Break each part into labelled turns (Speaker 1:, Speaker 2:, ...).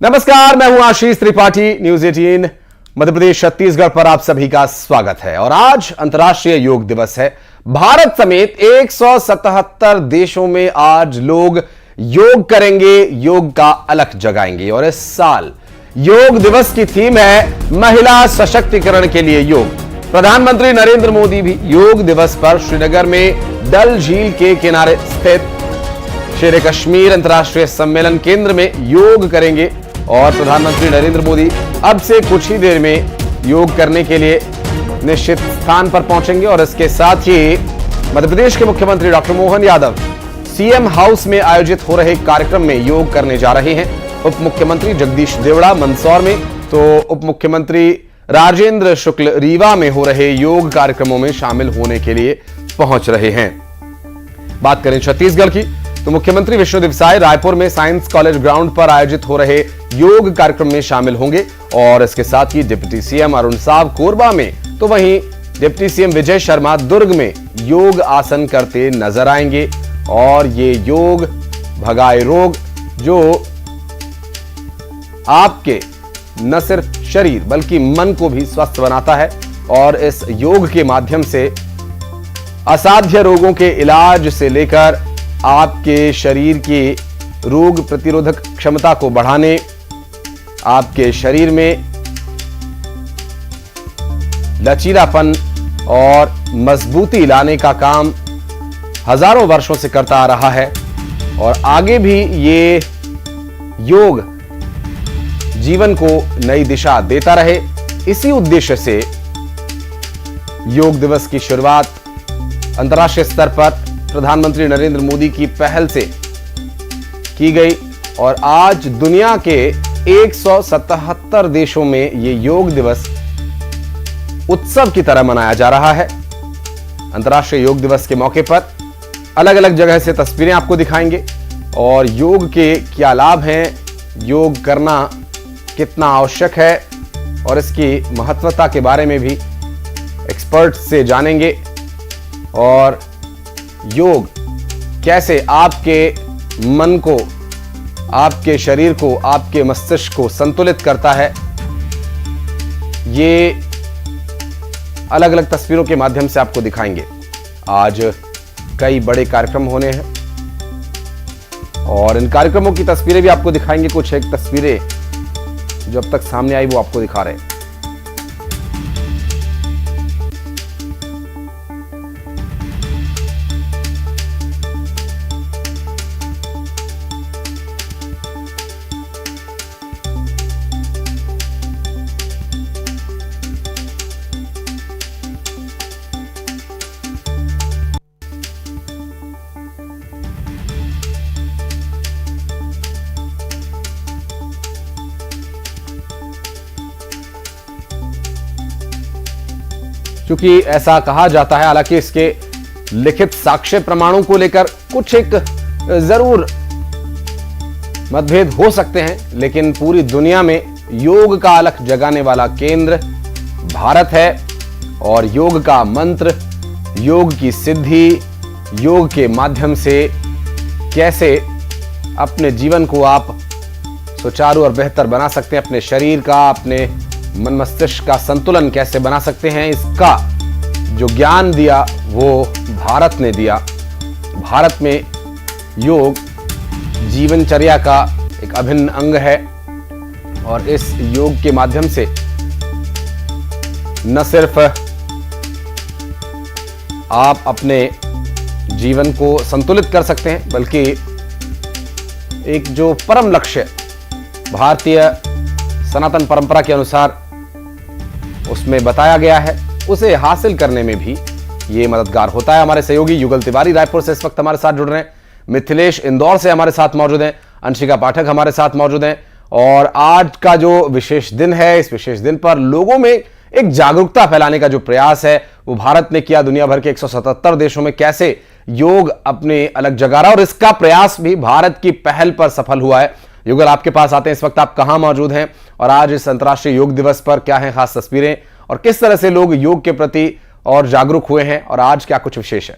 Speaker 1: नमस्कार, मैं हूं आशीष त्रिपाठी। न्यूज 18 मध्य प्रदेश छत्तीसगढ़ पर आप सभी का स्वागत है। और आज अंतर्राष्ट्रीय योग दिवस है। भारत समेत 177 देशों में आज लोग योग करेंगे, योग का अलख जगाएंगे। और इस साल योग दिवस की थीम है महिला सशक्तिकरण के लिए योग। प्रधानमंत्री नरेंद्र मोदी भी योग दिवस पर श्रीनगर में डल झील के किनारे स्थित शेर कश्मीर अंतर्राष्ट्रीय सम्मेलन केंद्र में योग करेंगे। और प्रधानमंत्री नरेंद्र मोदी अब से कुछ ही देर में योग करने के लिए निश्चित स्थान पर पहुंचेंगे। और इसके साथ ही मध्य प्रदेश के मुख्यमंत्री doctor Mohan Yadav CM house में आयोजित हो रहे कार्यक्रम में योग करने जा रहे हैं। उप मुख्यमंत्री जगदीश देवड़ा मंदसौर में, तो उप मुख्यमंत्री राजेंद्र शुक्ल रीवा में हो रहे योग कार्यक्रमों में शामिल होने के लिए पहुंच रहे हैं। बात करें छत्तीसगढ़ की, तो मुख्यमंत्री विष्णुदेव साय रायपुर में साइंस कॉलेज ग्राउंड पर आयोजित हो रहे योग कार्यक्रम में शामिल होंगे। और इसके साथ ही डिप्टी सीएम अरुण साव कोरबा में, तो वहीं डिप्टी सीएम विजय शर्मा दुर्ग में योग आसन करते नजर आएंगे। और ये योग भगाए रोग, जो आपके न सिर्फ शरीर बल्कि मन को भी स्वस्थ बनाता है। और इस योग के माध्यम से असाध्य रोगों के इलाज से लेकर आपके शरीर की रोग प्रतिरोधक क्षमता को बढ़ाने, आपके शरीर में लचीलापन और मजबूती लाने का काम हजारों वर्षों से करता आ रहा है। और आगे भी ये योग जीवन को नई दिशा देता रहे, इसी उद्देश्य से योग दिवस की शुरुआत अंतर्राष्ट्रीय स्तर पर प्रधानमंत्री नरेंद्र मोदी की पहल से की गई। और आज दुनिया के 177 देशों में ये योग दिवस उत्सव की तरह मनाया जा रहा है। अंतर्राष्ट्रीय योग दिवस के मौके पर अलग अलग जगह से तस्वीरें आपको दिखाएंगे और योग के क्या लाभ हैं, योग करना कितना आवश्यक है और इसकी महत्वता के बारे में भी एक्सपर्ट से जानेंगे। और योग कैसे आपके मन को, आपके शरीर को, आपके मस्तिष्क को संतुलित करता है, ये अलग अलग तस्वीरों के माध्यम से आपको दिखाएंगे। आज कई बड़े कार्यक्रम होने हैं और इन कार्यक्रमों की तस्वीरें भी आपको दिखाएंगे। कुछ एक तस्वीरें जो अब तक सामने आई वो आपको दिखा रहे हैं। क्योंकि ऐसा कहा जाता है, हालांकि इसके लिखित साक्ष्य प्रमाणों को लेकर कुछ एक जरूर मतभेद हो सकते हैं, लेकिन पूरी दुनिया में योग का अलख जगाने वाला केंद्र भारत है। और योग का मंत्र, योग की सिद्धि, योग के माध्यम से कैसे अपने जीवन को आप सुचारू और बेहतर बना सकते हैं, अपने शरीर का, अपने मन मस्तिष्क का संतुलन कैसे बना सकते हैं, इसका जो ज्ञान दिया वो भारत ने दिया। भारत में योग जीवनचर्या का एक अभिन्न अंग है। और इस योग के माध्यम से न सिर्फ आप अपने जीवन को संतुलित कर सकते हैं, बल्कि एक जो परम लक्ष्य भारतीय सनातन परंपरा के अनुसार उसमें बताया गया है, उसे हासिल करने में भी ये मददगार होता है। हमारे सहयोगी युगल तिवारी रायपुर से इस वक्त हमारे साथ जुड़ रहे हैं, मिथिलेश इंदौर से हमारे साथ मौजूद हैं, अंशिका पाठक हमारे साथ मौजूद हैं। और आज का जो विशेष दिन है, इस विशेष दिन पर लोगों में एक जागरूकता फैलाने का जो प्रयास है वो भारत ने किया। दुनिया भर के 177 देशों में कैसे योग अपने अलग जगा रहा, और इसका प्रयास भी भारत की पहल पर सफल हुआ है। युगल, आपके पास आते हैं, इस वक्त आप कहां मौजूद हैं और आज इस अंतर्राष्ट्रीय योग दिवस पर क्या है खास तस्वीरें और किस तरह से लोग योग के प्रति और जागरूक हुए हैं और आज क्या कुछ विशेष है?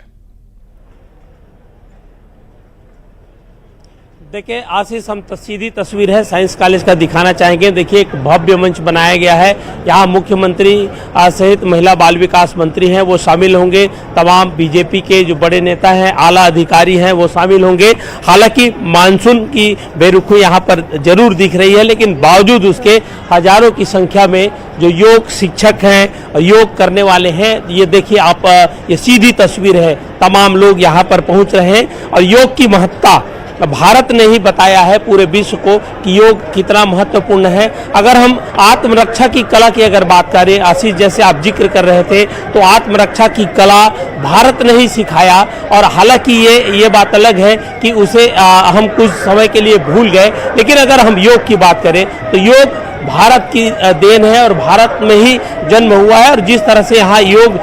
Speaker 2: देखिए आशीष, हम सीधी तस्वीर है साइंस कॉलेज का दिखाना चाहेंगे। देखिए एक भव्य मंच बनाया गया है, यहाँ मुख्यमंत्री सहित महिला बाल विकास मंत्री हैं वो शामिल होंगे, तमाम बीजेपी के जो बड़े नेता हैं, आला अधिकारी हैं वो शामिल होंगे। हालांकि मानसून की बेरुखी यहाँ पर जरूर दिख रही है, लेकिन बावजूद उसके हजारों की संख्या में जो योग शिक्षक हैं, योग करने वाले हैं, ये देखिए आप, ये सीधी तस्वीर है, तमाम लोग यहाँ पर पहुँच रहे हैं। और योग की महत्ता भारत ने ही बताया है पूरे विश्व को कि योग कितना महत्वपूर्ण है। अगर हम आत्मरक्षा की कला की अगर बात करें, आशीष जैसे आप जिक्र कर रहे थे, तो आत्मरक्षा की कला भारत ने ही सिखाया। और हालांकि ये बात अलग है कि उसे हम कुछ समय के लिए भूल गए, लेकिन अगर हम योग की बात करें तो योग भारत की देन है और भारत में ही जन्म हुआ है। और जिस तरह से यहाँ योग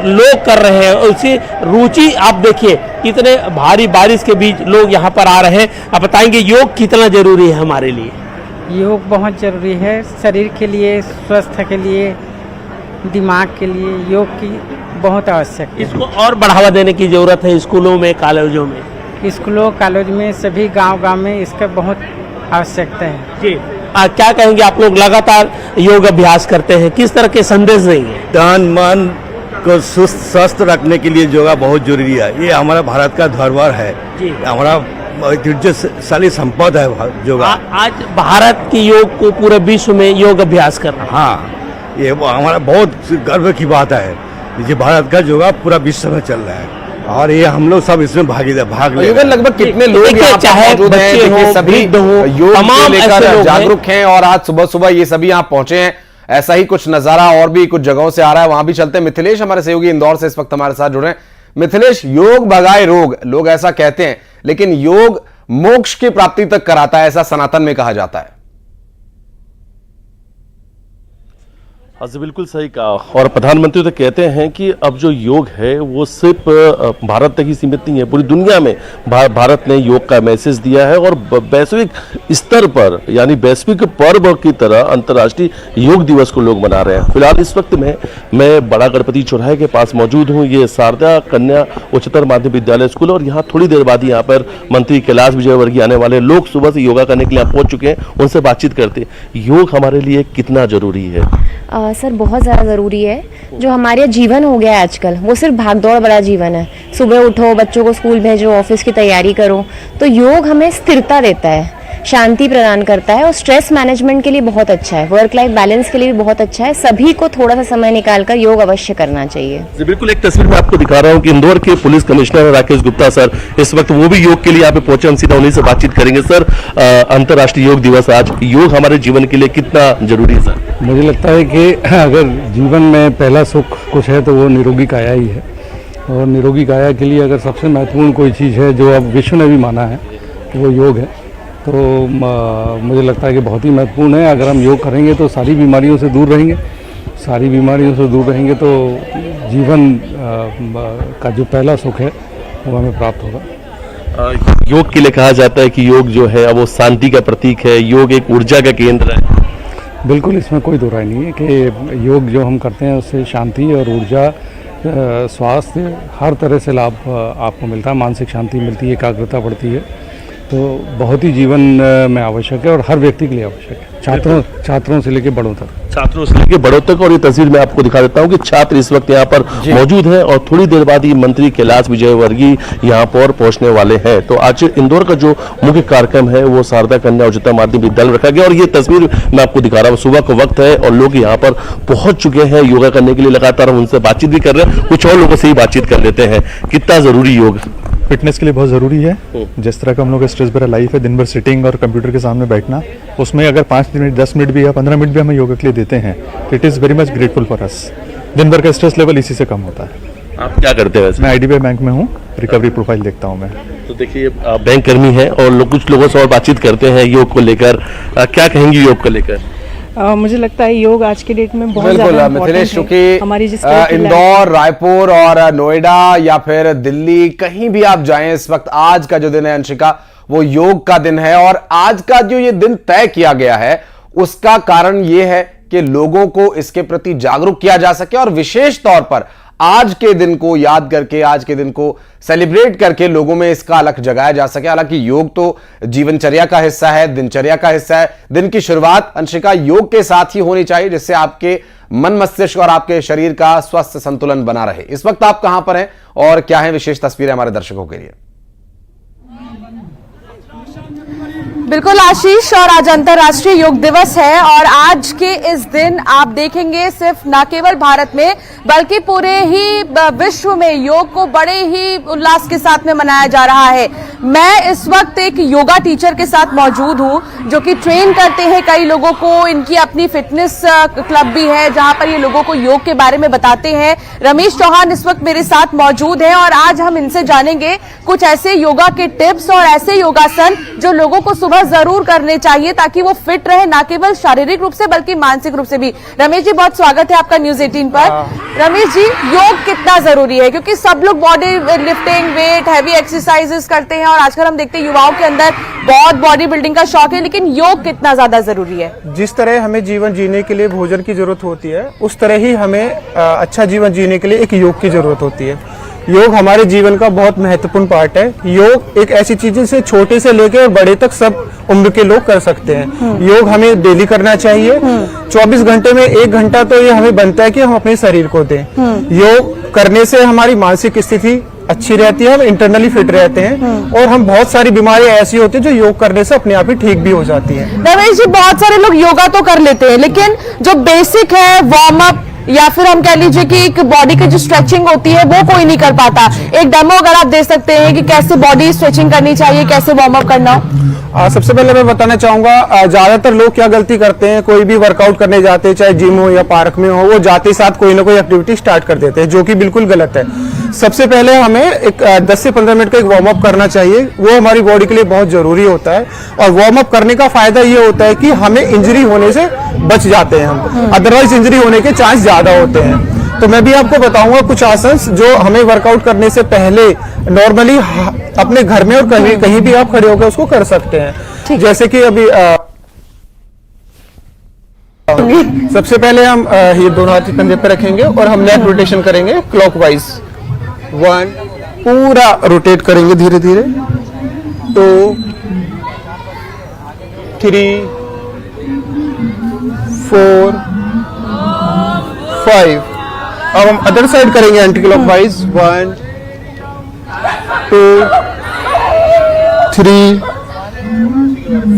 Speaker 2: लोग कर रहे हैं, उसी रुचि आप देखिए, कितने भारी बारिश के बीच लोग यहाँ पर आ रहे हैं। आप बताएंगे योग कितना जरूरी है हमारे लिए?
Speaker 3: योग बहुत ज़रूरी है, शरीर के लिए, स्वास्थ्य के लिए, दिमाग के लिए योग की बहुत आवश्यक है।
Speaker 2: इसको और बढ़ावा देने की जरूरत है स्कूलों में, कॉलेजों में।
Speaker 3: स्कूलों कॉलेज में, सभी गांव में इसका बहुत आवश्यकता है
Speaker 2: जी। क्या कहेंगे, आप लोग लगातार योग अभ्यास करते हैं, किस तरह के संदेश देंगे?
Speaker 4: तन मन को सुस्त स्वस्थ रखने के लिए योगा बहुत जरूरी है। ये हमारा भारत का धरोहर है, हमारा ऐतिहासिक संपदा है योगा।
Speaker 2: आज भारत की योग को पूरे विश्व में योग अभ्यास करना,
Speaker 4: हाँ, ये हमारा बहुत गर्व की बात है। ये भारत का योगा पूरा विश्व में चल रहा है और ये हम लोग सब इसमें भाग ले रहे हैं।
Speaker 1: लगभग कितने लोग यहाँ पर मौजूद हैं, देखिए सभी योग को लेकर जागरूक हैं और आज सुबह सुबह ये सभी यहाँ पहुंचे हैं। ऐसा ही कुछ नजारा और भी कुछ जगहों से आ रहा है, वहां भी चलते हैं। मिथिलेश हमारे सहयोगी इंदौर से इस वक्त हमारे साथ जुड़े हैं। मिथिलेश, योग भगाए रोग, लोग ऐसा कहते हैं, लेकिन योग मोक्ष की प्राप्ति तक कराता है, ऐसा सनातन में कहा जाता है।
Speaker 5: हाँ जी, बिल्कुल सही कहा। और प्रधानमंत्री तो कहते हैं कि अब जो योग है वो सिर्फ भारत तक ही सीमित नहीं है, पूरी दुनिया में भारत ने योग का मैसेज दिया है। और वैश्विक स्तर पर, यानी वैश्विक पर्व की तरह अंतर्राष्ट्रीय योग दिवस को लोग मना रहे हैं। फिलहाल इस वक्त मैं बड़ा गणपति चौराहे के पास मौजूद हूँ। ये शारदा कन्या उच्चतर माध्यमिक विद्यालय स्कूल, और यहाँ थोड़ी देर बाद यहाँ पर मंत्री कैलाश विजयवर्गीय आने वाले लोग सुबह से योगा करने के लिए पहुंच चुके हैं, उनसे बातचीत करते हैं। योग हमारे लिए कितना जरूरी है?
Speaker 6: सर बहुत ज़्यादा ज़रूरी है। जो हमारे जीवन हो गया है आजकल, वो सिर्फ भागदौड़ वाला जीवन है। सुबह उठो, बच्चों को स्कूल भेजो, ऑफिस की तैयारी करो, तो योग हमें स्थिरता देता है, शांति प्रदान करता है और स्ट्रेस मैनेजमेंट के लिए बहुत अच्छा है, वर्क लाइफ बैलेंस के लिए भी बहुत अच्छा है। सभी को थोड़ा सा समय निकालकर योग अवश्य करना चाहिए।
Speaker 5: बिल्कुल, एक तस्वीर मैं आपको दिखा रहा हूँ कि इंदौर के police commissioner Rakesh Gupta sir इस वक्त वो भी योग के लिए यहाँ पे पहुंचे। हम सीधा उन्हीं से बातचीत करेंगे। सर, अंतर्राष्ट्रीय योग दिवस आज, योग हमारे जीवन के लिए कितना जरूरी है? सर,
Speaker 7: मुझे लगता है कि अगर जीवन में पहला सुख कुछ है तो वो निरोगी काया ही है। और निरोगी काया के लिए अगर सबसे महत्वपूर्ण कोई चीज़ है जो अब विश्व ने भी माना है, वो योग है। तो मुझे लगता है कि बहुत ही महत्वपूर्ण है। अगर हम योग करेंगे तो सारी बीमारियों से दूर रहेंगे, सारी बीमारियों से दूर रहेंगे तो जीवन का जो पहला सुख है वो हमें प्राप्त होगा।
Speaker 5: योग के लिए कहा जाता है कि योग जो है वो शांति का प्रतीक है, योग एक ऊर्जा का केंद्र है।
Speaker 7: बिल्कुल, इसमें कोई दो राय नहीं है कि योग जो हम करते हैं उससे शांति और ऊर्जा, स्वास्थ्य, हर तरह से लाभ आपको मिलता है। मानसिक शांति मिलती है, एकाग्रता बढ़ती है, तो बहुत ही जीवन में आवश्यक है और हर व्यक्ति के लिए आवश्यक है, छात्रों से लेकर बड़ों तक।
Speaker 5: छात्रों से लेकर बड़ों तक। और ये तस्वीर मैं आपको दिखा देता हूँ कि छात्र इस वक्त यहाँ पर मौजूद हैं और थोड़ी देर बाद ही मंत्री कैलाश विजयवर्गीय यहाँ पर पहुंचने वाले हैं। तो आज इंदौर का जो मुख्य कार्यक्रम है वो शारदा कन्या उच्चतर माध्यमिक विद्यालय में रखा गया। और ये तस्वीर मैं आपको दिखा रहा हूँ, सुबह का वक्त है और लोग यहाँ पर पहुंच चुके हैं योगा करने के लिए। लगातार हम उनसे बातचीत भी कर रहे हैं, कुछ और लोगों से ही बातचीत कर लेते हैं। कितना जरूरी योग
Speaker 8: फिटनेस के लिए बहुत ज़रूरी है। जिस तरह का हम लोग का स्ट्रेस भरा लाइफ है, दिन भर सिटिंग और कंप्यूटर के सामने बैठना, उसमें अगर 5 मिनट 10 मिनट भी या 15 मिनट भी हमें योगा के लिए देते हैं, it is very much grateful for us. दिन भर का स्ट्रेस लेवल इसी से कम होता है।
Speaker 5: आप क्या करते हैं वैसे?
Speaker 8: मैं IDBI बैंक में हूँ, रिकवरी प्रोफाइल देखता हूँ मैं।
Speaker 5: तो देखिए, आप बैंक कर्मी हैं और कुछ लोगों से और बातचीत करते हैं योग को लेकर। क्या कहेंगे योग को लेकर?
Speaker 9: मुझे लगता है योग आज के डेट में बहुत
Speaker 1: बिल्कुल मिथिलेश, क्योंकि इंदौर, रायपुर और नोएडा या फिर दिल्ली, कहीं भी आप जाएं, इस वक्त आज का जो दिन है अंशिका, वो योग का दिन है। और आज का जो ये दिन तय किया गया है उसका कारण ये है कि लोगों को इसके प्रति जागरूक किया जा सके और विशेष तौर पर आज के दिन को याद करके, आज के दिन को सेलिब्रेट करके लोगों में इसका अलग जगाया जा सके। हालांकि योग तो जीवनचर्या का हिस्सा है, दिनचर्या का हिस्सा है। दिन की शुरुआत अंशिका योग के साथ ही होनी चाहिए, जिससे आपके मन, मस्तिष्क और आपके शरीर का स्वस्थ संतुलन बना रहे। इस वक्त आप कहां पर हैं और क्या है विशेष तस्वीरें हमारे दर्शकों के लिए?
Speaker 10: बिल्कुल आशीष, और आज अंतर्राष्ट्रीय योग दिवस है और आज के इस दिन आप देखेंगे सिर्फ न केवल भारत में बल्कि पूरे ही विश्व में योग को बड़े ही उल्लास के साथ में मनाया जा रहा है। मैं इस वक्त एक योगा टीचर के साथ मौजूद हूं जो कि ट्रेन करते हैं कई लोगों को। इनकी अपनी फिटनेस क्लब भी है जहां पर ये लोगों को योग के बारे में बताते हैं। रमेश चौहान इस वक्त मेरे साथ मौजूद हैं और आज हम इनसे जानेंगे कुछ ऐसे योगा के टिप्स और ऐसे योगासन जो लोगों को सुबह जरूर करने चाहिए ताकि वो फिट रहे, ना केवल शारीरिक रूप से बल्कि मानसिक रूप से भी। रमेश जी, बहुत स्वागत है आपका न्यूज 18 पर। रमेश जी, योग कितना जरूरी है? क्योंकि सब लोग body lifting, weight, heavy exercises करते हैं और आजकल हम देखते हैं युवाओं के अंदर बहुत बॉडी बिल्डिंग का शौक है, लेकिन योग कितना ज्यादा जरूरी है?
Speaker 11: जिस तरह हमें जीवन जीने के लिए भोजन की जरूरत होती है, उस तरह ही हमें अच्छा जीवन जीने के लिए एक योग की जरूरत होती है। योग हमारे जीवन का बहुत महत्वपूर्ण पार्ट है। योग एक ऐसी चीज है जिसे छोटे से लेकर बड़े तक सब उम्र के लोग कर सकते हैं। योग हमें डेली करना चाहिए। 24 घंटे में 1 घंटा तो ये हमें बनता है कि हम अपने शरीर को दें। योग करने से हमारी मानसिक स्थिति अच्छी रहती है, हम इंटरनली फिट रहते हैं और हम बहुत सारी बीमारियां ऐसी होती है जो योग करने से अपने आप ही ठीक भी हो जाती है।
Speaker 10: रमेश जी, बहुत सारे लोग योगा तो कर लेते हैं लेकिन जो बेसिक है वार्म अप या फिर हम कह लीजिए कि एक बॉडी की जो स्ट्रेचिंग होती है वो कोई नहीं कर पाता। एक डेमो अगर आप दे सकते हैं कि कैसे बॉडी स्ट्रेचिंग करनी चाहिए, कैसे वार्म अप करना हो।
Speaker 11: सबसे पहले मैं बताना चाहूंगा, ज्यादातर लोग क्या गलती करते हैं, कोई भी वर्कआउट करने जाते हैं, चाहे जिम हो या पार्क में हो, वो जाते साथ कोई ना कोई एक्टिविटी स्टार्ट कर देते हैं, जो कि बिल्कुल गलत है। सबसे पहले हमें एक 10 से 15 मिनट का एक वार्म अप करना चाहिए। वो हमारी बॉडी के लिए बहुत जरूरी होता है और वार्म अप करने का फायदा ये होता है कि हमें इंजरी होने से बच जाते हैं हम, अदरवाइज इंजरी होने के चांस ज्यादा होते हैं। तो मैं भी आपको बताऊंगा कुछ आसन जो हमें वर्कआउट करने से पहले नॉर्मली अपने घर में और कहीं भी आप खड़े होकर उसको कर सकते हैं। जैसे कि अभी सबसे पहले हम ये दोनों हाथ कंधे पे रखेंगे और हम नेक रोटेशन करेंगे क्लॉकवाइज। 1, पूरा रोटेट करेंगे धीरे धीरे। 2, 3, 4, 5। अब हम अदर साइड करेंगे एंटी क्लॉकवाइज। 1, 2, 3,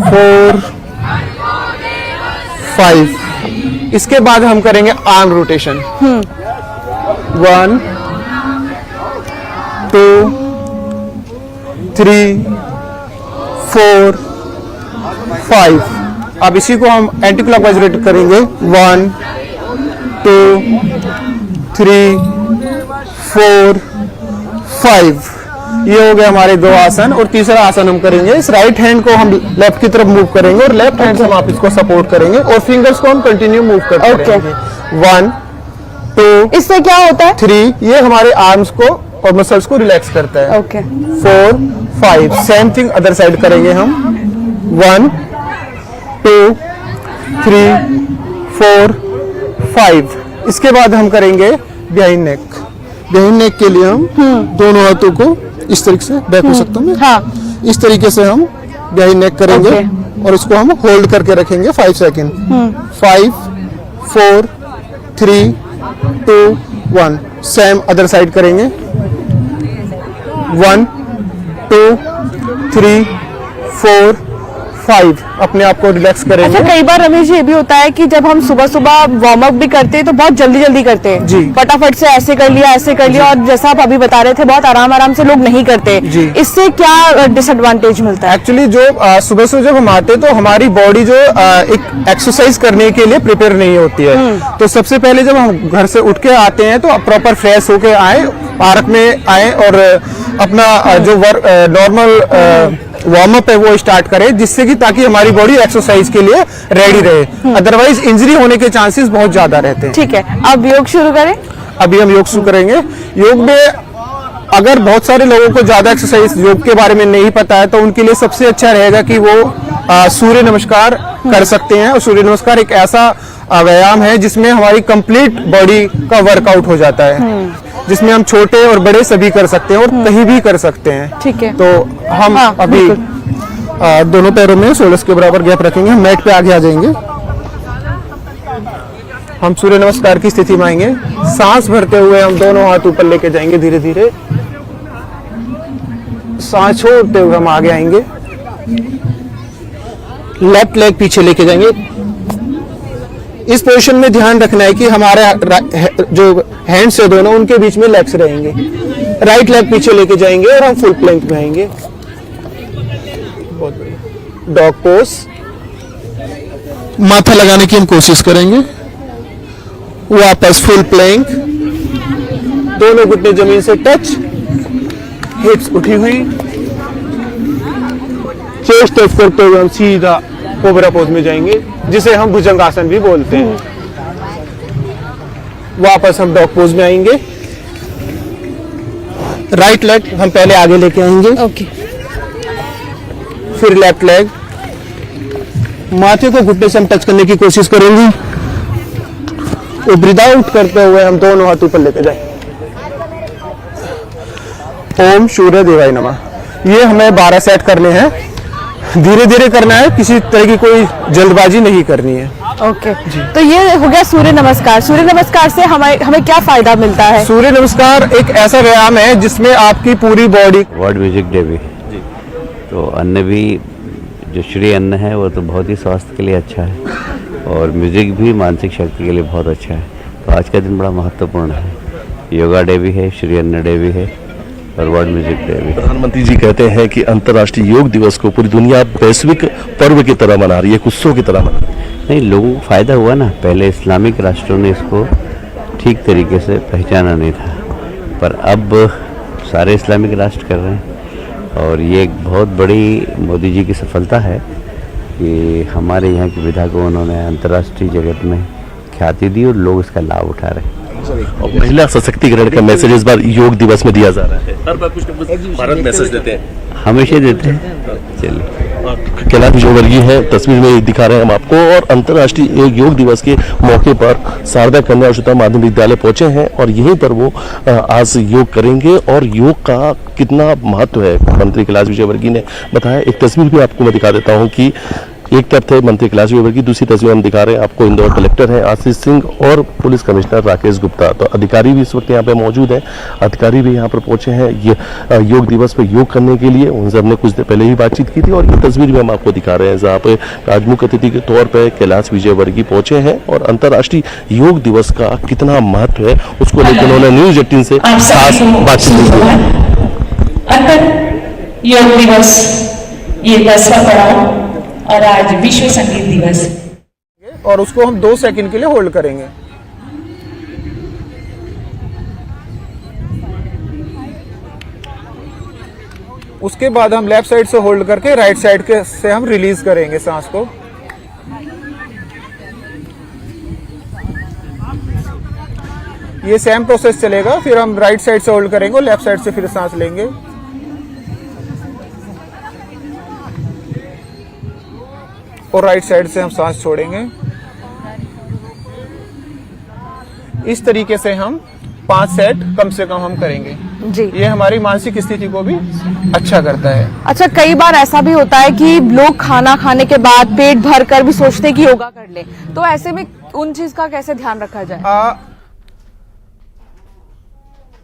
Speaker 11: 4, 5। इसके बाद हम करेंगे आर्म रोटेशन। 1, 2, 3, 4, 5। अब इसी को हम एंटी क्लॉकवाइज रोटेट करेंगे। 1, 2, 3, 4, 5। ये हो गए हमारे 2 आसन। और तीसरा आसन हम करेंगे, इस राइट हैंड को हम लेफ्ट की तरफ मूव करेंगे और लेफ्ट हैंड से हम आप इसको सपोर्ट करेंगे और फिंगर्स को हम कंटिन्यू मूव करते रहेंगे। 1, 2,
Speaker 10: इससे क्या होता है?
Speaker 11: 3, ये हमारे आर्म्स को और मसल्स को रिलैक्स करता है। 4, 5, सेम थिंग अदर साइड करेंगे हम। 1, 2, 3, 4, 5। इसके बाद हम करेंगे बिहाइंड नेक। बिहाइंड नेक के लिए हम दोनों हाथों को इस तरीके से, बैक हो सकता हूं मैं? हाँ। इस तरीके से हम बिहाइंड नेक करेंगे और इसको हम होल्ड करके रखेंगे 5 सेकेंड। 5, 4, 3, 2, 1। सेम अदर साइड करेंगे। 1, 2, 3, 4, 5। अपने आप को रिलैक्स करेंगे।
Speaker 10: अच्छा, कई बार रमेश जी ये भी होता है कि जब हम सुबह सुबह वार्म अप भी करते हैं तो बहुत जल्दी जल्दी करते हैं जी, फटाफट से ऐसे कर लिया ऐसे कर लिया, और जैसा आप अभी बता रहे थे बहुत आराम आराम से लोग नहीं करते जी। इससे क्या डिसएडवांटेज मिलता है?
Speaker 11: एक्चुअली जो सुबह सुबह जब हम आते हैं तो हमारी बॉडी जो एक एक्सरसाइज करने के लिए प्रिपेयर नहीं होती है। तो सबसे पहले जब हम घर से उठ के आते हैं तो प्रॉपर फ्रेश होके आए, पार्क में आए और अपना जो नॉर्मल वार्म अप है वो स्टार्ट करें, जिससे कि ताकि हमारी बॉडी एक्सरसाइज के लिए रेडी रहे। अदरवाइज इंजरी होने के चांसेस बहुत ज्यादा रहते हैं।
Speaker 10: ठीक है, अब योग शुरू करें।
Speaker 11: अभी हम योग शुरू करेंगे। योग में अगर बहुत सारे लोगों को ज्यादा एक्सरसाइज योग के बारे में नहीं पता है तो उनके लिए सबसे अच्छा रहेगा कि वो सूर्य नमस्कार कर सकते हैं। और सूर्य नमस्कार एक ऐसा व्यायाम है जिसमें हमारी कंप्लीट बॉडी का वर्कआउट हो जाता है। जिसमें हम छोटे और बड़े सभी कर सकते हैं और कहीं भी कर सकते हैं।
Speaker 10: ठीक है।
Speaker 11: तो हम अभी दोनों पैरों में शोल्डर्स के बराबर गैप रखेंगे, हम मैट पे आगे आ जाएंगे। हम सूर्य नमस्कार की स्थिति में आएंगे। सांस भरते हुए हम दोनों हाथ ऊपर लेके जाएंगे धीरे धीरे। सांस छोड़ते हुए हम आगे आएंगे। लेफ्ट लेग पीछे लेके जाएंगे। इस पोजीशन में ध्यान रखना है कि हमारे जो हैंड्स है दोनों, उनके बीच में लेग्स रहेंगे। राइट लेग पीछे लेके जाएंगे और हम फुल प्लैंक में आएंगे। बहुत बढ़िया। Dog pose. माथा लगाने की हम कोशिश करेंगे। वापस फुल प्लैंक। दोनों घुटने जमीन से टच, हिप्स उठी हुई। चेस्ट टच करते हुए हम सीधा कोबरा पोज में जाएंगे, जिसे हम भुजंगासन भी बोलते हैं। वापस हम डॉग पोज में आएंगे। राइट लेग हम पहले आगे लेके आएंगे।
Speaker 10: ओके।
Speaker 11: फिर लेफ्ट लेग। माथे को घुटने से हम टच करने की कोशिश करेंगे। और ब्रीथ आउट करते हुए हम दोनों हाथ ऊपर लेके जाएंगे। ओम सूर्य देवाय नमः। ये हमें 12 सेट करने हैं। धीरे धीरे करना है, किसी तरह की कोई जल्दबाजी नहीं करनी है।
Speaker 10: ओके। तो ये हो गया सूर्य नमस्कार। सूर्य नमस्कार से हमें क्या फायदा मिलता है?
Speaker 11: सूर्य नमस्कार एक ऐसा व्यायाम है जिसमें आपकी पूरी बॉडी।
Speaker 12: वर्ल्ड म्यूजिक डे भी, तो अन्न भी, जो श्री अन्न है वो तो बहुत ही स्वास्थ्य के लिए अच्छा है, और म्यूजिक भी मानसिक शक्ति के लिए बहुत अच्छा है। तो आज का दिन बड़ा महत्वपूर्ण है। योगा डे भी है, श्री अन्न डे भी है, और वर्ल्ड म्यूजिक डे भी।
Speaker 5: प्रधानमंत्री जी कहते हैं कि अंतर्राष्ट्रीय योग दिवस को पूरी दुनिया वैश्विक पर्व की तरह मना रही है, एक उत्सव की तरह मना रही है।
Speaker 12: नहीं, लोगों को फायदा हुआ ना। पहले इस्लामिक राष्ट्रों ने इसको ठीक तरीके से पहचाना नहीं था, पर अब सारे इस्लामिक राष्ट्र कर रहे हैं, और ये एक बहुत बड़ी मोदी जी की सफलता है कि हमारे यहाँ के विधा को उन्होंने अंतर्राष्ट्रीय जगत में ख्याति दी और लोग इसका लाभ उठा रहे हैं।
Speaker 5: और महिला सशक्तिकरण का मैसेज इस बार योग दिवस में दिया जा रहा है। हर बार कुछ न कुछ भारत मैसेज देते हैं,
Speaker 12: हमेशा देते हैं। चलिए,
Speaker 5: कैलाश विजयवर्गीय है, तस्वीर में दिखा रहे हैं हम आपको। और अंतर्राष्ट्रीय योग दिवस के मौके पर शारदा कन्या उच्चतर माध्यमिक विद्यालय पहुंचे हैं, और यहीं पर वो आज योग करेंगे। और योग का कितना महत्व है मंत्री कैलाश विजयवर्गीय ने बताया। एक तस्वीर भी आपको मैं दिखा देता हूँ कि एक तरफ थे मंत्री कैलाश विजयवर्गीय, दूसरी तस्वीर हम दिखा रहे हैं आपको इंदौर कलेक्टर हैं आशीष सिंह और पुलिस कमिश्नर राकेश गुप्ता। तो अधिकारी भी इस वक्त यहाँ पे मौजूद हैं। अधिकारी भी यहाँ पर पहुंचे हैं ये योग दिवस पर योग करने के लिए। उनसे हमने कुछ देर पहले ही बातचीत की थी, और ये तस्वीर भी हम आपको दिखा रहे हैं जहाँ पे आज मुख्य अतिथि के तौर पर कैलाश विजयवर्गीय पहुंचे हैं। और अंतर्राष्ट्रीय योग दिवस का कितना महत्व है उसको लेकर उन्होंने न्यूज 18 से खास बातचीत की।
Speaker 13: योग दिवस ये 10वां पड़ाव, और आज विश्व संगीत दिवस,
Speaker 11: और उसको हम 2 सेकंड के लिए होल्ड करेंगे। उसके बाद हम लेफ्ट साइड से होल्ड करके राइट साइड के से हम रिलीज करेंगे सांस को। ये सेम प्रोसेस चलेगा। फिर हम राइट साइड से होल्ड करेंगे और लेफ्ट साइड से फिर सांस लेंगे। और राइट साइड से हम सांस छोड़ेंगे। इस तरीके से हम 5 सेट कम से कम हम करेंगे
Speaker 10: जी।
Speaker 11: ये हमारी मानसिक स्थिति को भी अच्छा करता है।
Speaker 10: अच्छा, कई बार ऐसा भी होता है कि लोग खाना खाने के बाद पेट भर कर भी सोचते हैं कि योगा कर ले, तो ऐसे में उन चीज का कैसे ध्यान रखा जाए?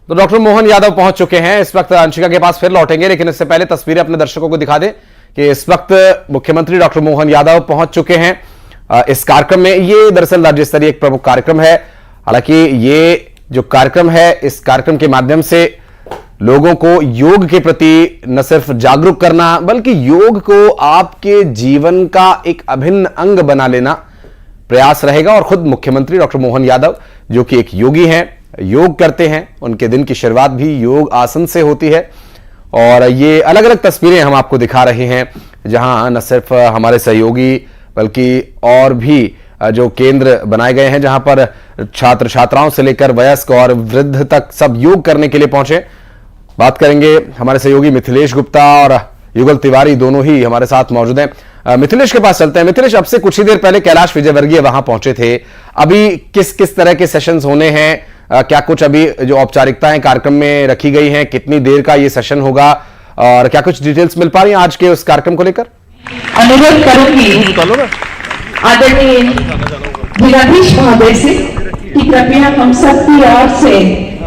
Speaker 1: तो डॉक्टर मोहन यादव पहुंच चुके हैं। इस वक्त अंशिका के पास फिर लौटेंगे, लेकिन इससे पहले तस्वीरें अपने दर्शकों को दिखा दें कि इस वक्त मुख्यमंत्री डॉक्टर मोहन यादव पहुंच चुके हैं इस कार्यक्रम में। ये दरअसल राज्य स्तरीय एक प्रमुख कार्यक्रम है। हालांकि ये जो कार्यक्रम है, इस कार्यक्रम के माध्यम से लोगों को योग के प्रति न सिर्फ जागरूक करना, बल्कि योग को आपके जीवन का एक अभिन्न अंग बना लेना प्रयास रहेगा। और खुद मुख्यमंत्री डॉक्टर मोहन यादव, जो कि एक योगी हैं, योग करते हैं, उनके दिन की शुरुआत भी योग आसन से होती है। और ये अलग अलग तस्वीरें हम आपको दिखा रहे हैं, जहां न सिर्फ हमारे सहयोगी बल्कि और भी जो केंद्र बनाए गए हैं, जहां पर छात्र छात्राओं से लेकर वयस्क और वृद्ध तक सब योग करने के लिए पहुंचे। बात करेंगे हमारे सहयोगी मिथिलेश गुप्ता और युगल तिवारी, दोनों ही हमारे साथ मौजूद हैं। मिथिलेश के पास चलते हैं। मिथिलेश, अब से कुछ ही देर पहले कैलाश विजयवर्गीय वहां पहुंचे थे, अभी किस किस तरह के सेशंस होने हैं, क्या कुछ अभी जो औपचारिकताएं कार्यक्रम में रखी गई हैं, कितनी देर का ये सेशन होगा और क्या कुछ डिटेल्स मिल पा रही हैं आज के उस कार्यक्रम को लेकर?
Speaker 13: अनुरोध करूंगी आदरणीय जिलाधीश महोदय से कि कृपया हम सबकी ओर से,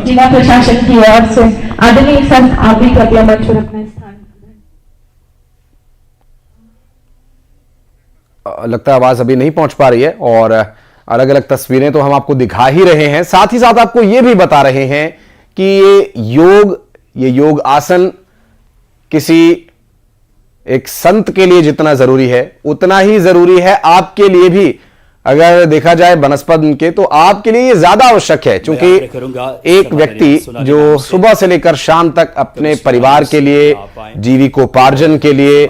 Speaker 13: जिला प्रशासन की ओर से, आदरणीय सर आप भी कृपया मंच पर अपना स्थान।
Speaker 1: लगता है आवाज अभी नहीं पहुंच पा रही है और अलग अलग तस्वीरें तो हम आपको दिखा ही रहे हैं, साथ ही साथ आपको यह भी बता रहे हैं कि ये योग आसन किसी एक संत के लिए जितना जरूरी है उतना ही जरूरी है आपके लिए भी। अगर देखा जाए बनस्पत के तो आपके लिए ये ज्यादा आवश्यक है, क्योंकि एक व्यक्ति जो सुबह से लेकर शाम तक अपने परिवार के लिए, जीविकोपार्जन के लिए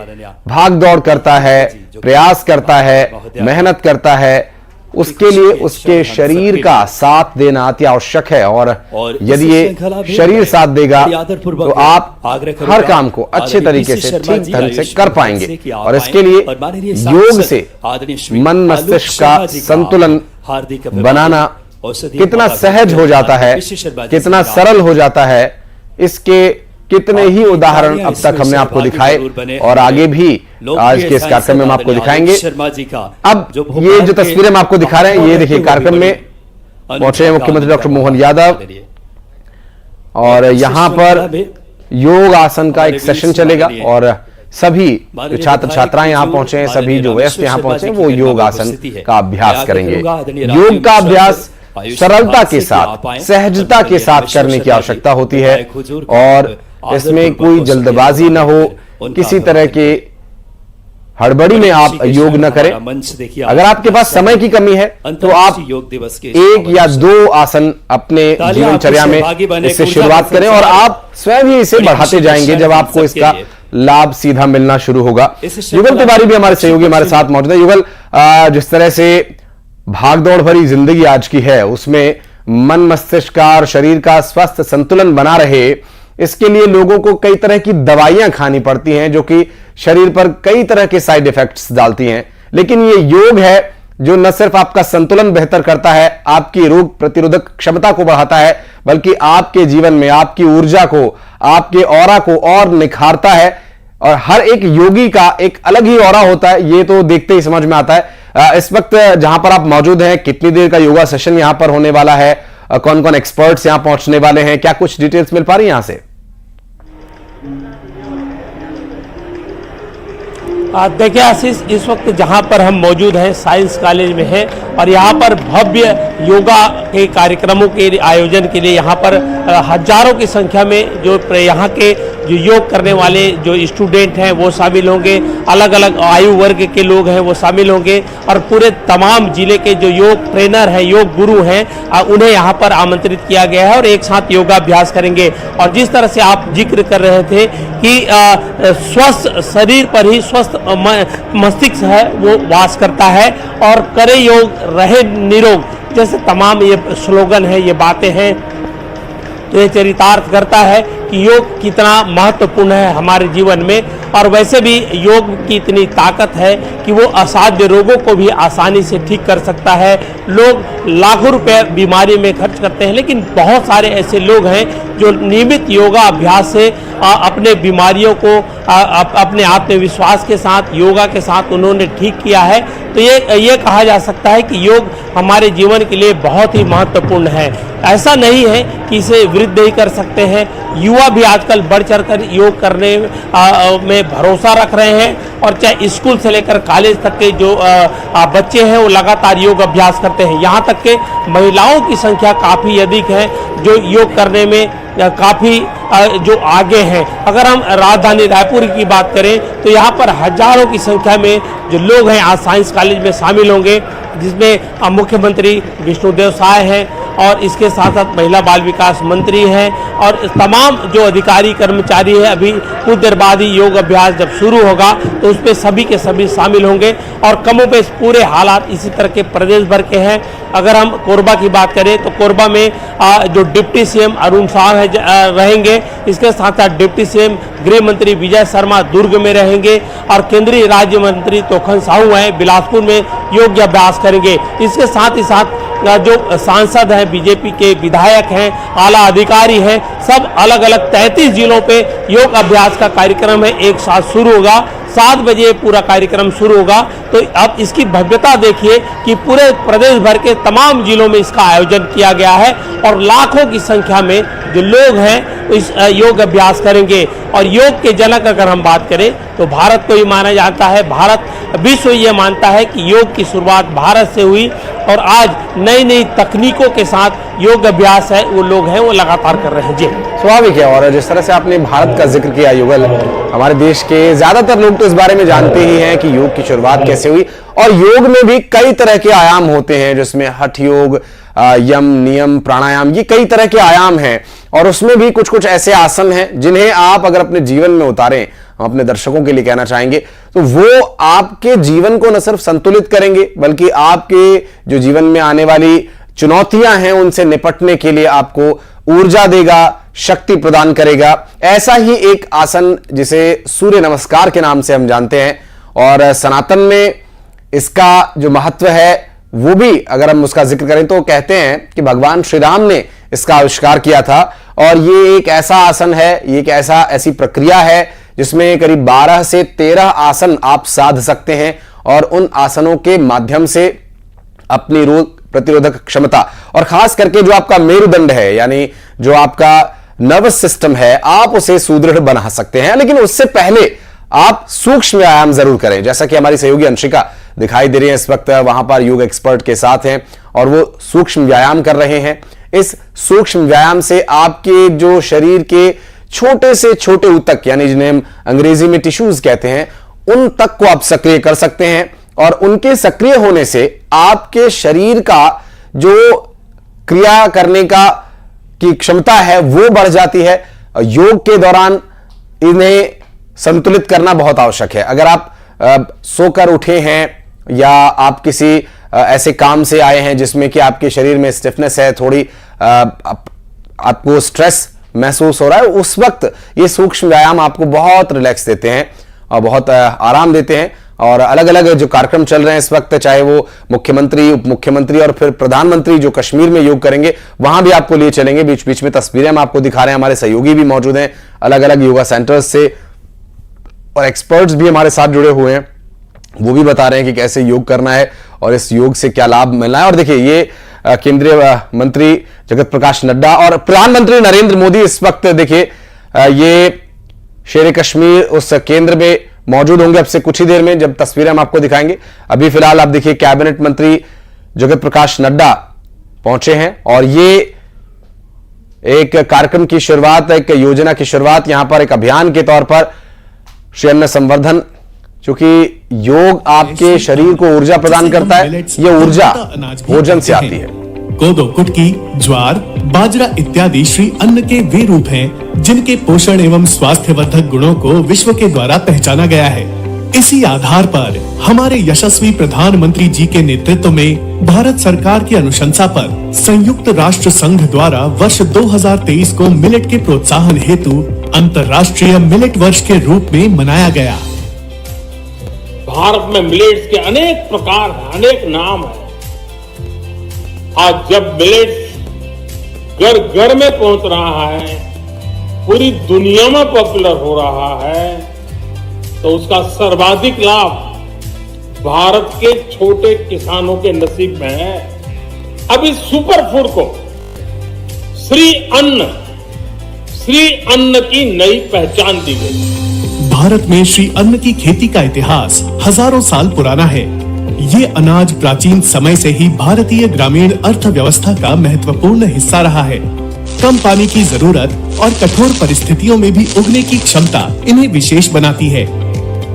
Speaker 1: भाग दौड़ करता है, प्रयास करता है, मेहनत करता है, उसके लिए उसके शरीर का साथ देना अति आवश्यक है। और यदि ये शरीर साथ देगा तो आप हर काम को अच्छे तरीके से, ठीक ढंग से कर पाएंगे। और इसके लिए योग से मन मस्तिष्क का संतुलन बनाना कितना सहज हो जाता है, कितना सरल हो जाता है, इसके कितने ही उदाहरण अब तक हमने आपको दिखाए और आगे भी आज के इस कार्यक्रम में हम आपको दिखाएंगे। अब ये जो तस्वीरें हम आपको दिखा रहे हैं, ये देखिए कार्यक्रम में पहुंचे हैं मुख्यमंत्री डॉक्टर मोहन यादव और यहां पर योग आसन का एक सेशन चलेगा और सभी जो छात्र छात्राएं यहां पहुंचे हैं, सभी जो व्यस्त यहां पहुंचे हैं, वो योग आसन का अभ्यास करेंगे। योग का अभ्यास सरलता के साथ, सहजता के साथ करने की आवश्यकता होती है और इसमें कोई जल्दबाजी ना हो, किसी तरह के हड़बड़ी में आप योग न करें। अगर आपके पास समय की कमी है तो आप एक या दो आसन अपने जीवनचर्या में इससे शुरुआत करें और आप स्वयं ही इसे बढ़ाते जाएंगे जब आपको इसका लाभ सीधा मिलना शुरू होगा। युगल तिवारी भी हमारे सहयोगी हमारे साथ मौजूद है। युगल, जिस तरह से भागदौड़ भरी जिंदगी आज की है, उसमें मन मस्तिष्क का और शरीर का स्वस्थ संतुलन बना रहे, इसके लिए लोगों को कई तरह की दवाइयां खानी पड़ती हैं जो कि शरीर पर कई तरह के साइड इफेक्ट्स डालती हैं। लेकिन ये योग है जो न सिर्फ आपका संतुलन बेहतर करता है, आपकी रोग प्रतिरोधक क्षमता को बढ़ाता है, बल्कि आपके जीवन में आपकी ऊर्जा को, आपके ऑरा को और निखारता है। और हर एक योगी का एक अलग ही ऑरा होता है, ये तो देखते ही समझ में आता है। इस वक्त जहां पर आप मौजूद हैं, कितनी देर का योगा सेशन यहां पर होने वाला है, कौन कौन एक्सपर्ट्स यहां पहुंचने वाले हैं, क्या कुछ डिटेल्स मिल पा रही है यहां से?
Speaker 2: देखिए आशीष, इस वक्त जहां पर हम मौजूद हैं साइंस कॉलेज में हैं और यहाँ पर भव्य योगा के कार्यक्रमों के आयोजन के लिए यहाँ पर हजारों की संख्या में जो यहाँ के जो योग करने वाले जो स्टूडेंट हैं वो शामिल होंगे, अलग अलग आयु वर्ग के लोग हैं वो शामिल होंगे और पूरे तमाम जिले के जो योग ट्रेनर हैं, योग गुरु हैं, उन्हें यहाँ पर आमंत्रित किया गया है और एक साथ योगाभ्यास करेंगे। और जिस तरह से आप जिक्र कर रहे थे कि स्वस्थ शरीर पर ही स्वस्थ मस्तिष्क है वो वास करता है और करे योग रहे निरोग, जैसे तमाम ये स्लोगन है, ये बातें हैं, तो ये चरितार्थ करता है कि योग कितना महत्वपूर्ण है हमारे जीवन में। और वैसे भी योग की इतनी ताकत है कि वो असाध्य रोगों को भी आसानी से ठीक कर सकता है। लोग लाखों रुपए बीमारी में खर्च करते हैं, लेकिन बहुत सारे ऐसे लोग हैं जो नियमित योगा अभ्यास से अपने बीमारियों को अपने आत्मविश्वास के साथ, योगा के साथ उन्होंने ठीक किया है। तो ये कहा जा सकता है कि योग हमारे जीवन के लिए बहुत ही महत्वपूर्ण है। ऐसा नहीं है कि इसे वृद्ध ही कर सकते हैं, युवा भी आजकल बढ़ चढ़कर योग करने में भरोसा रख रहे हैं और चाहे स्कूल से लेकर कॉलेज तक के जो बच्चे हैं वो लगातार योग अभ्यास करते हैं। यहाँ तक के महिलाओं की संख्या काफ़ी अधिक है जो योग करने में काफ़ी जो आगे हैं। अगर हम राजधानी रायपुर की बात करें तो यहाँ पर हजारों की संख्या में जो लोग हैं आज साइंस कॉलेज में शामिल होंगे, जिसमें मुख्यमंत्री विष्णुदेव साय हैं और इसके साथ साथ महिला बाल विकास मंत्री हैं और तमाम जो अधिकारी कर्मचारी हैं। अभी कुछ देर बाद ही योग अभ्यास जब शुरू होगा तो उस पर सभी के सभी शामिल होंगे और कमोबेश पूरे हालात इसी तरह के प्रदेश भर के हैं। अगर हम कोरबा की बात करें तो कोरबा में जो डिप्टी सीएम अरुण साह रहेंगे, इसके साथ साथ डिप्टी सीएम गृह मंत्री विजय शर्मा दुर्ग में रहेंगे और केंद्रीय राज्य मंत्री तोखन साहू हैं बिलासपुर में योग अभ्यास करेंगे। इसके साथ ही साथ जो सांसद हैं, बीजेपी के विधायक हैं, आला अधिकारी हैं, सब अलग अलग 33 जिलों पे योग अभ्यास का कार्यक्रम है, एक साथ शुरू होगा। 7 बजे पूरा कार्यक्रम शुरू होगा। तो अब इसकी भव्यता देखिए कि पूरे प्रदेश भर के तमाम जिलों में इसका आयोजन किया गया है और लाखों की संख्या में जो लोग हैं इस योग अभ्यास करेंगे। और योग के जनक अगर हम बात करें तो भारत को ही माना जाता है। भारत, विश्व ये मानता है कि योग की शुरुआत भारत से हुई और आज नई नई तकनीकों के साथ योग अभ्यास है वो लोग हैं वो लगातार कर रहे हैं। जी
Speaker 1: स्वाभाविक है। और जिस तरह से आपने भारत का जिक्र किया युगल, हमारे देश के ज्यादातर लोग तो इस बारे में जानते ही हैं कि योग की शुरुआत कैसे हुई। और योग में भी कई तरह के आयाम होते हैं, जिसमें हठ योग, यम, नियम, प्राणायाम, ये कई तरह के आयाम हैं। और उसमें भी कुछ कुछ ऐसे आसन हैं जिन्हें आप अगर अपने जीवन में उतारें, हम अपने दर्शकों के लिए कहना चाहेंगे, तो वो आपके जीवन को न सिर्फ संतुलित करेंगे बल्कि आपके जो जीवन में आने वाली चुनौतियां हैं उनसे निपटने के लिए आपको ऊर्जा देगा, शक्ति प्रदान करेगा। ऐसा ही एक आसन जिसे सूर्य नमस्कार के नाम से हम जानते हैं, और सनातन में इसका जो महत्व है वो भी अगर हम उसका जिक्र करें तो कहते हैं कि भगवान श्री राम ने इसका आविष्कार किया था। और ये एक ऐसा आसन है, ये एक ऐसी प्रक्रिया है जिसमें करीब 12 से 13 आसन आप साध सकते हैं और उन आसनों के माध्यम से अपनी रोग प्रतिरोधक क्षमता और खास करके जो आपका मेरुदंड है, यानी जो आपका नर्वस सिस्टम है, आप उसे सुदृढ़ बना सकते हैं। लेकिन उससे पहले आप सूक्ष्म व्यायाम जरूर करें, जैसा कि हमारी सहयोगी अंशिका दिखाई दे रही है इस वक्त वहां पर योग एक्सपर्ट के साथ हैं और वो सूक्ष्म व्यायाम कर रहे हैं। इस सूक्ष्म व्यायाम से आपके जो शरीर के छोटे से छोटे ऊतक, यानी जिन्हें हम अंग्रेजी में टिश्यूज कहते हैं, उन तक को आप सक्रिय कर सकते हैं। और उनके सक्रिय होने से आपके शरीर का जो क्रिया करने की क्षमता है वो बढ़ जाती है। योग के दौरान इन्हें संतुलित करना बहुत आवश्यक है। अगर आप सोकर उठे हैं या आप किसी ऐसे काम से आए हैं जिसमें कि आपके शरीर में स्टिफनेस है, थोड़ी आपको स्ट्रेस महसूस हो रहा है, उस वक्त ये सूक्ष्म व्यायाम आपको बहुत रिलैक्स देते हैं और बहुत आराम देते हैं। और अलग अलग जो कार्यक्रम चल रहे हैं इस वक्त, चाहे वो मुख्यमंत्री, उप मुख्यमंत्री और फिर प्रधानमंत्री जो कश्मीर में योग करेंगे, वहां भी आपको लिए चलेंगे। बीच बीच में तस्वीरें हम आपको दिखा रहे हैं, हमारे सहयोगी भी मौजूद हैं अलग अलग योगा सेंटर्स से, और एक्सपर्ट्स भी हमारे साथ जुड़े हुए हैं, वो भी बता रहे हैं कि कैसे योग करना है और इस योग से क्या लाभ मिलना है। और देखिए, ये केंद्रीय मंत्री जगत प्रकाश नड्डा और प्रधानमंत्री नरेंद्र मोदी इस वक्त देखिए ये शेर कश्मीर उस केंद्र में मौजूद होंगे अब से कुछ ही देर में, जब तस्वीरें हम आपको दिखाएंगे। अभी फिलहाल आप देखिए कैबिनेट मंत्री जगत प्रकाश नड्डा पहुंचे हैं और ये एक कार्यक्रम की शुरुआत, एक योजना की शुरुआत, यहां पर एक अभियान के तौर पर श्री अन्न संवर्धन, चूंकि योग आपके शरीर को ऊर्जा प्रदान करता है, ये ऊर्जा भोजन से आती है।
Speaker 14: कोदो, कुटकी, ज्वार, बाजरा इत्यादि श्री अन्न के वे रूप हैं जिनके पोषण एवं स्वास्थ्यवर्धक गुणों को विश्व के द्वारा पहचाना गया है। इसी आधार पर हमारे यशस्वी प्रधानमंत्री जी के नेतृत्व में भारत सरकार की अनुशंसा पर संयुक्त राष्ट्र संघ द्वारा वर्ष 2023 को मिलेट के प्रोत्साहन हेतु अंतर्राष्ट्रीय मिलेट वर्ष के रूप में मनाया गया।
Speaker 2: भारत में मिलेट्स के अनेक प्रकार हैं, अनेक नाम है। आज जब मिलेट्स घर घर में पहुंच रहा है, पूरी दुनिया में पॉपुलर हो रहा है, तो उसका सर्वाधिक लाभ भारत के छोटे किसानों के नसीब में है। अब इस सुपर फूड को श्री अन्न की नई पहचान दी गई।
Speaker 14: भारत में श्री अन्न की खेती का इतिहास हजारों साल पुराना है। ये अनाज प्राचीन समय से ही भारतीय ग्रामीण अर्थव्यवस्था का महत्वपूर्ण हिस्सा रहा है। कम पानी की जरूरत और कठोर परिस्थितियों में भी उगने की क्षमता इन्हें विशेष बनाती है।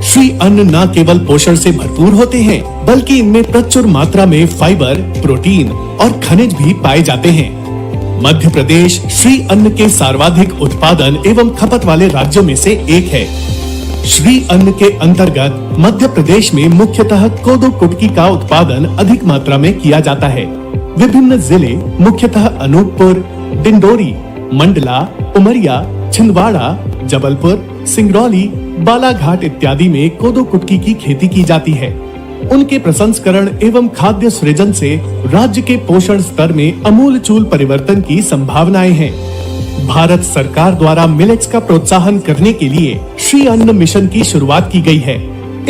Speaker 14: श्री अन्न न केवल पोषण से भरपूर होते हैं, बल्कि इनमें प्रचुर मात्रा में फाइबर, प्रोटीन और खनिज भी पाए जाते हैं। मध्य प्रदेश श्री अन्न के सर्वाधिक उत्पादन एवं खपत वाले राज्यों में से एक है। श्री अन्न के अंतर्गत मध्य प्रदेश में मुख्यतः कोदो कुटकी का उत्पादन अधिक मात्रा में किया जाता है। विभिन्न जिले मुख्यतः अनूपपुर, डिंडोरी, मंडला, उमरिया, छिंदवाड़ा, जबलपुर, सिंगरौली, बालाघाट इत्यादि में कोदो कुटकी की खेती की जाती है। उनके प्रसंस्करण एवं खाद्य सृजन से राज्य के पोषण स्तर में अमूलचूल परिवर्तन की संभावनाएं हैं। भारत सरकार द्वारा मिलेट्स का प्रोत्साहन करने के लिए श्री अन्न मिशन की शुरुआत की गई है।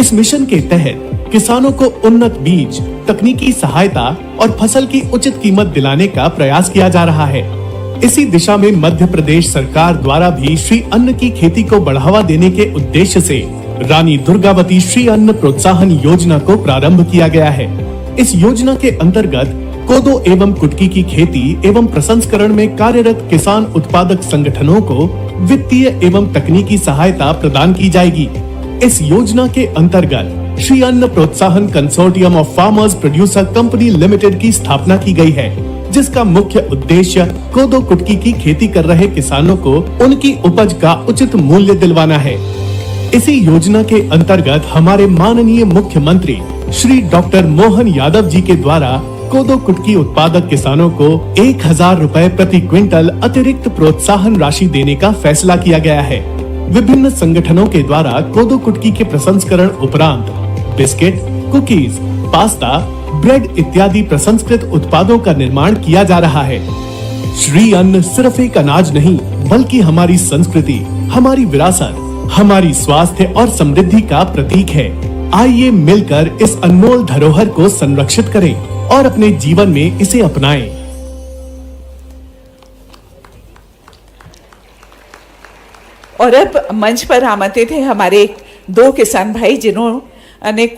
Speaker 14: इस मिशन के तहत किसानों को उन्नत बीज, तकनीकी सहायता और फसल की उचित कीमत दिलाने का प्रयास किया जा रहा है। इसी दिशा में मध्य प्रदेश सरकार द्वारा भी श्री अन्न की खेती को बढ़ावा देने के उद्देश्य से रानी दुर्गावती श्री अन्न प्रोत्साहन योजना को प्रारंभ किया गया है। इस योजना के अंतर्गत कोदो एवं कुटकी की खेती एवं प्रसंस्करण में कार्यरत किसान उत्पादक संगठनों को वित्तीय एवं तकनीकी सहायता प्रदान की जाएगी। इस योजना के अंतर्गत श्री अन्न प्रोत्साहन consortium of farmers producer company limited की स्थापना की गई है, जिसका मुख्य उद्देश्य कोदो कुटकी की खेती कर रहे किसानों को उनकी उपज का उचित मूल्य दिलवाना है। इसी योजना के अंतर्गत हमारे माननीय मुख्यमंत्री श्री डॉक्टर मोहन यादव जी के द्वारा कोदो कुटकी उत्पादक किसानों को 1000 रुपए प्रति क्विंटल अतिरिक्त प्रोत्साहन राशि देने का फैसला किया गया है। विभिन्न संगठनों के द्वारा कोदो कुटकी के प्रसंस्करण उपरांत बिस्किट, कुकीज, पास्ता, ब्रेड इत्यादि प्रसंस्कृत उत्पादों का निर्माण किया जा रहा है। श्री अन्न सिर्फ एक अनाज नहीं, बल्कि हमारी संस्कृति, हमारी विरासत, हमारी स्वास्थ्य और समृद्धि का प्रतीक है। आइए मिलकर इस अनमोल धरोहर को संरक्षित करें और अपने जीवन में इसे अपनाएं।
Speaker 13: और अब मंच पर आमंत्रित है हमारे 2 किसान भाई जिन्हें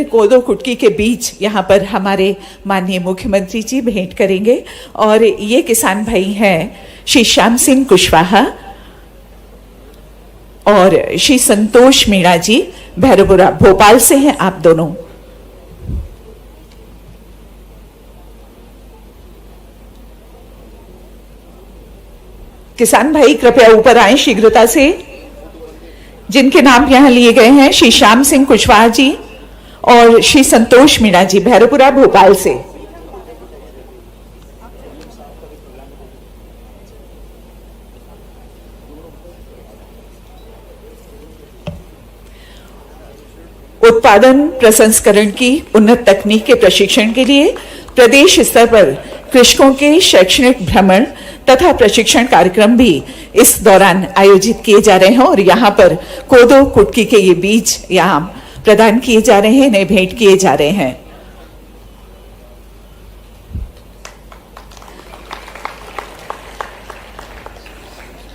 Speaker 13: कोदो कुटकी के बीज यहाँ पर हमारे माननीय मुख्यमंत्री जी भेंट करेंगे। और ये किसान भाई हैं श्री श्याम सिंह कुशवाहा और श्री संतोष मीणा जी, भैरवपुरा भोपाल से हैं आप दोनों। किसान भाई कृपया ऊपर आएं शीघ्रता से। जिनके नाम यहां लिए गए हैं श्री श्याम सिंह कुशवाहा जी और श्री संतोष मीणा जी, भैरवपुरा भोपाल से। उत्पादन प्रसंस्करण की उन्नत तकनीक के प्रशिक्षण के लिए प्रदेश स्तर पर कृषकों के शैक्षणिक भ्रमण तथा प्रशिक्षण कार्यक्रम भी इस दौरान आयोजित किए जा रहे हैं। और यहाँ पर कोदो कुटकी के ये बीज यहाँ प्रदान किए जा रहे हैं, इन्हें भेंट किए जा रहे हैं।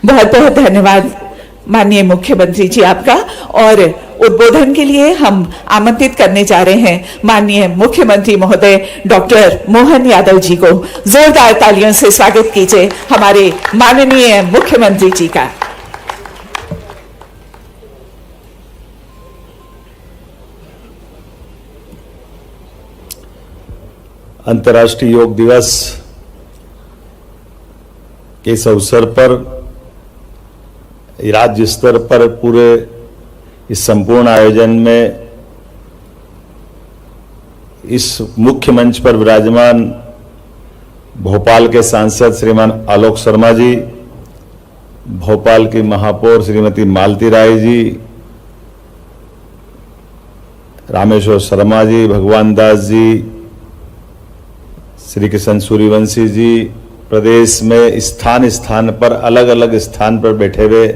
Speaker 13: बहुत बहुत धन्यवाद माननीय मुख्यमंत्री जी आपका। और उद्बोधन के लिए हम आमंत्रित करने जा रहे हैं माननीय मुख्यमंत्री महोदय डॉक्टर मोहन यादव जी को। जोरदार तालियों से स्वागत कीजिए हमारे माननीय मुख्यमंत्री जी का।
Speaker 15: अंतर्राष्ट्रीय योग दिवस के इस अवसर पर राज्य स्तर पर पूरे इस संपूर्ण आयोजन में इस मुख्य मंच पर विराजमान भोपाल के सांसद श्रीमान आलोक शर्मा जी, भोपाल की महापौर श्रीमती मालती राय जी, रामेश्वर शर्मा जी, भगवान दास जी, श्री किशन सूर्यवंशी जी, प्रदेश में स्थान स्थान पर अलग अलग स्थान पर बैठे हुए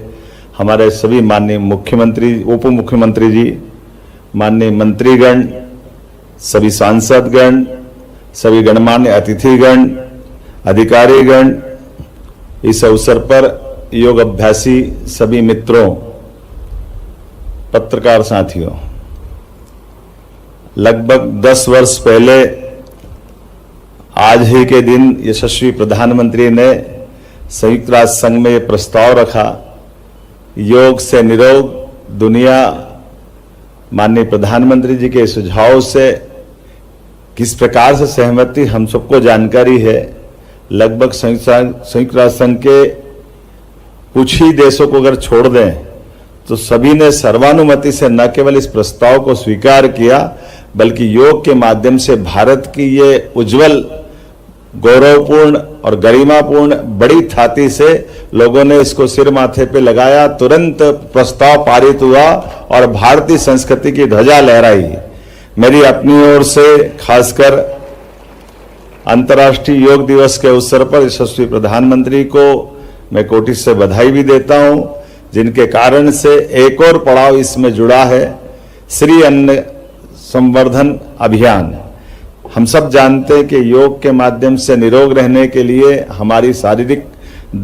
Speaker 15: हमारे सभी माननीय मुख्यमंत्री, उप मुख्यमंत्री जी, माननीय मंत्रीगण, सभी सांसदगण, सभी गणमान्य अतिथिगण, अधिकारीगण, इस अवसर पर योग अभ्यासी सभी मित्रों, पत्रकार साथियों, लगभग 10 वर्ष पहले आज ही के दिन यशस्वी प्रधानमंत्री ने संयुक्त राष्ट्र संघ में यह प्रस्ताव रखा, योग से निरोग दुनिया। माननीय प्रधानमंत्री जी के सुझाव से किस प्रकार से सहमति हम सबको जानकारी है। लगभग संयुक्त राष्ट्र संघ के कुछ ही देशों को अगर छोड़ दें तो सभी ने सर्वानुमति से न केवल इस प्रस्ताव को स्वीकार किया, बल्कि योग के माध्यम से भारत की ये उज्जवल, गौरवपूर्ण और गरिमापूर्ण बड़ी थाती से लोगों ने इसको सिर माथे पे लगाया। तुरंत प्रस्ताव पारित हुआ और भारतीय संस्कृति की ध्वजा लहराई। मेरी अपनी ओर से खासकर अंतर्राष्ट्रीय योग दिवस के अवसर पर यशस्वी प्रधानमंत्री को मैं कोटि से बधाई भी देता हूं, जिनके कारण से एक और पड़ाव इसमें जुड़ा है, श्री अन्न संवर्धन अभियान। हम सब जानते हैं कि योग के माध्यम से निरोग रहने के लिए हमारी शारीरिक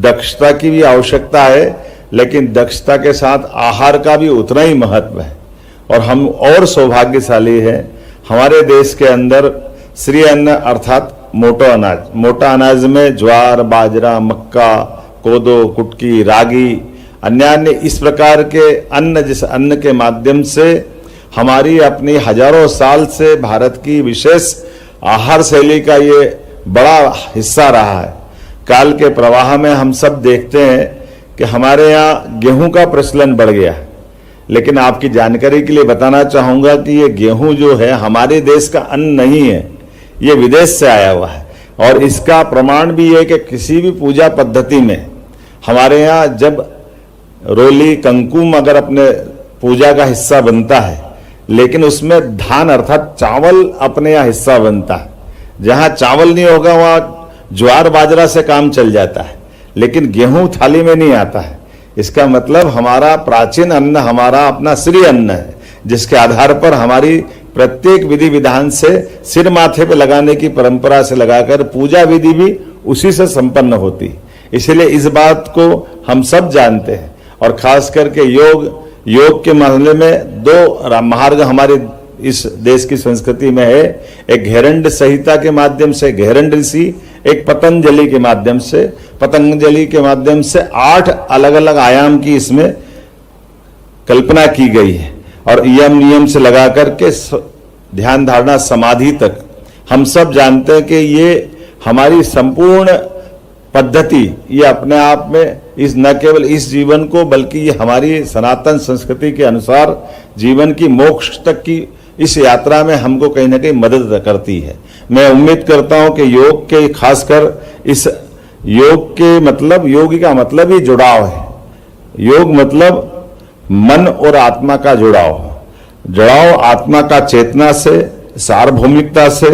Speaker 15: दक्षता की भी आवश्यकता है, लेकिन दक्षता के साथ आहार का भी उतना ही महत्व है। और हम और सौभाग्यशाली हैं, हमारे देश के अंदर श्री अन्न अर्थात मोटा अनाज में ज्वार, बाजरा, मक्का, कोदो, कुटकी, रागी, अन्य इस प्रकार के अन्न, जिस अन्न के माध्यम से हमारी अपनी हजारों साल से भारत की विशेष आहार शैली का ये बड़ा हिस्सा रहा है। काल के प्रवाह में हम सब देखते हैं कि हमारे यहाँ गेहूं का प्रचलन बढ़ गया है, लेकिन आपकी जानकारी के लिए बताना चाहूंगा कि ये गेहूं जो है हमारे देश का अन्न नहीं है, ये विदेश से आया हुआ है। और इसका प्रमाण भी है कि किसी भी पूजा पद्धति में हमारे यहाँ जब रोली, कंकुम अगर अपने पूजा का हिस्सा बनता है, लेकिन उसमें धान अर्थात चावल अपने यहाँ हिस्सा बनता है। जहां चावल नहीं होगा वहां ज्वार बाजरा से काम चल जाता है, लेकिन गेहूं थाली में नहीं आता है। इसका मतलब हमारा प्राचीन अन्न हमारा अपना श्री अन्न है, जिसके आधार पर हमारी प्रत्येक विधि विधान से सिर माथे पे लगाने की परंपरा से लगाकर पूजा विधि भी उसी से संपन्न होती। इसलिए इस बात को हम सब जानते हैं, और खास करके योग के मामले में दो मार्ग हमारे इस देश की संस्कृति में है। एक घेरंड संहिता के माध्यम से घेरंड ऋषि, एक पतंजलि के माध्यम से। पतंजलि के माध्यम से 8 अलग अलग आयाम की इसमें कल्पना की गई है, और यम नियम से लगा करके ध्यान धारणा समाधि तक हम सब जानते हैं कि ये हमारी संपूर्ण पद्धति ये अपने आप में इस न केवल इस जीवन को बल्कि ये हमारी सनातन संस्कृति के अनुसार जीवन की मोक्ष तक की इस यात्रा में हमको कहीं ना कहीं मदद करती है। मैं उम्मीद करता हूं कि योग के खासकर इस योग के मतलब योगी का मतलब ही जुड़ाव है। योग मतलब मन और आत्मा का जुड़ाव आत्मा का चेतना से, सार्वभौमिकता से,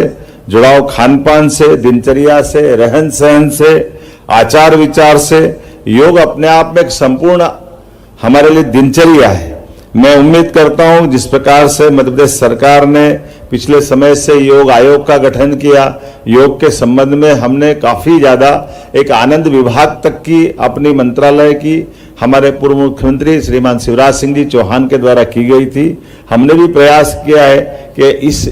Speaker 15: जुड़ाव खान पान से, दिनचर्या से, रहन सहन से, आचार विचार से। योग अपने आप में एक संपूर्ण हमारे लिए दिनचर्या है। मैं उम्मीद करता हूं जिस प्रकार से मध्य प्रदेश सरकार ने पिछले समय से योग आयोग का गठन किया, योग के संबंध में हमने काफी ज्यादा एक आनंद विभाग तक की अपनी मंत्रालय की हमारे पूर्व मुख्यमंत्री श्रीमान शिवराज सिंह जी चौहान के द्वारा की गई थी। हमने भी प्रयास किया है कि इस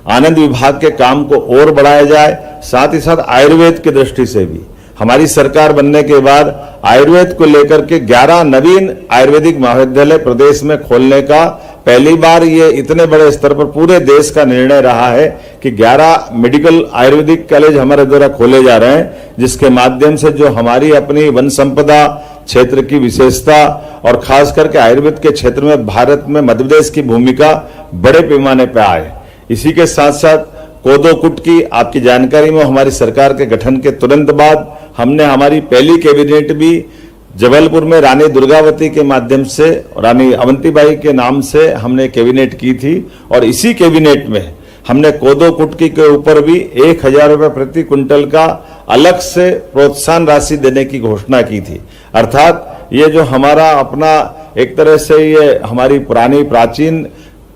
Speaker 15: आनंद विभाग के काम को और बढ़ाया जाए, साथ ही साथ आयुर्वेद की दृष्टि से भी हमारी सरकार बनने के बाद आयुर्वेद को लेकर के 11 नवीन आयुर्वेदिक महाविद्यालय प्रदेश में खोलने का पहली बार ये इतने बड़े स्तर पर पूरे देश का निर्णय रहा है कि 11 मेडिकल आयुर्वेदिक कॉलेज हमारे द्वारा खोले जा रहे हैं, जिसके माध्यम से जो हमारी अपनी वन संपदा क्षेत्र की विशेषता और खास करके आयुर्वेद के क्षेत्र में भारत में मध्य प्रदेश की भूमिका बड़े पैमाने पर आए। इसी के साथ साथ कोदो कुटकी आपकी जानकारी में हमारी सरकार के गठन के तुरंत बाद हमने हमारी पहली कैबिनेट भी जबलपुर में रानी दुर्गावती के माध्यम से, रानी अवंतीबाई के नाम से हमने कैबिनेट की थी, और इसी कैबिनेट में हमने कोदो कुटकी के ऊपर भी 1000 रुपये प्रति क्विंटल का अलग से प्रोत्साहन राशि देने की घोषणा की थी। अर्थात ये जो हमारा अपना एक तरह से ये हमारी पुरानी प्राचीन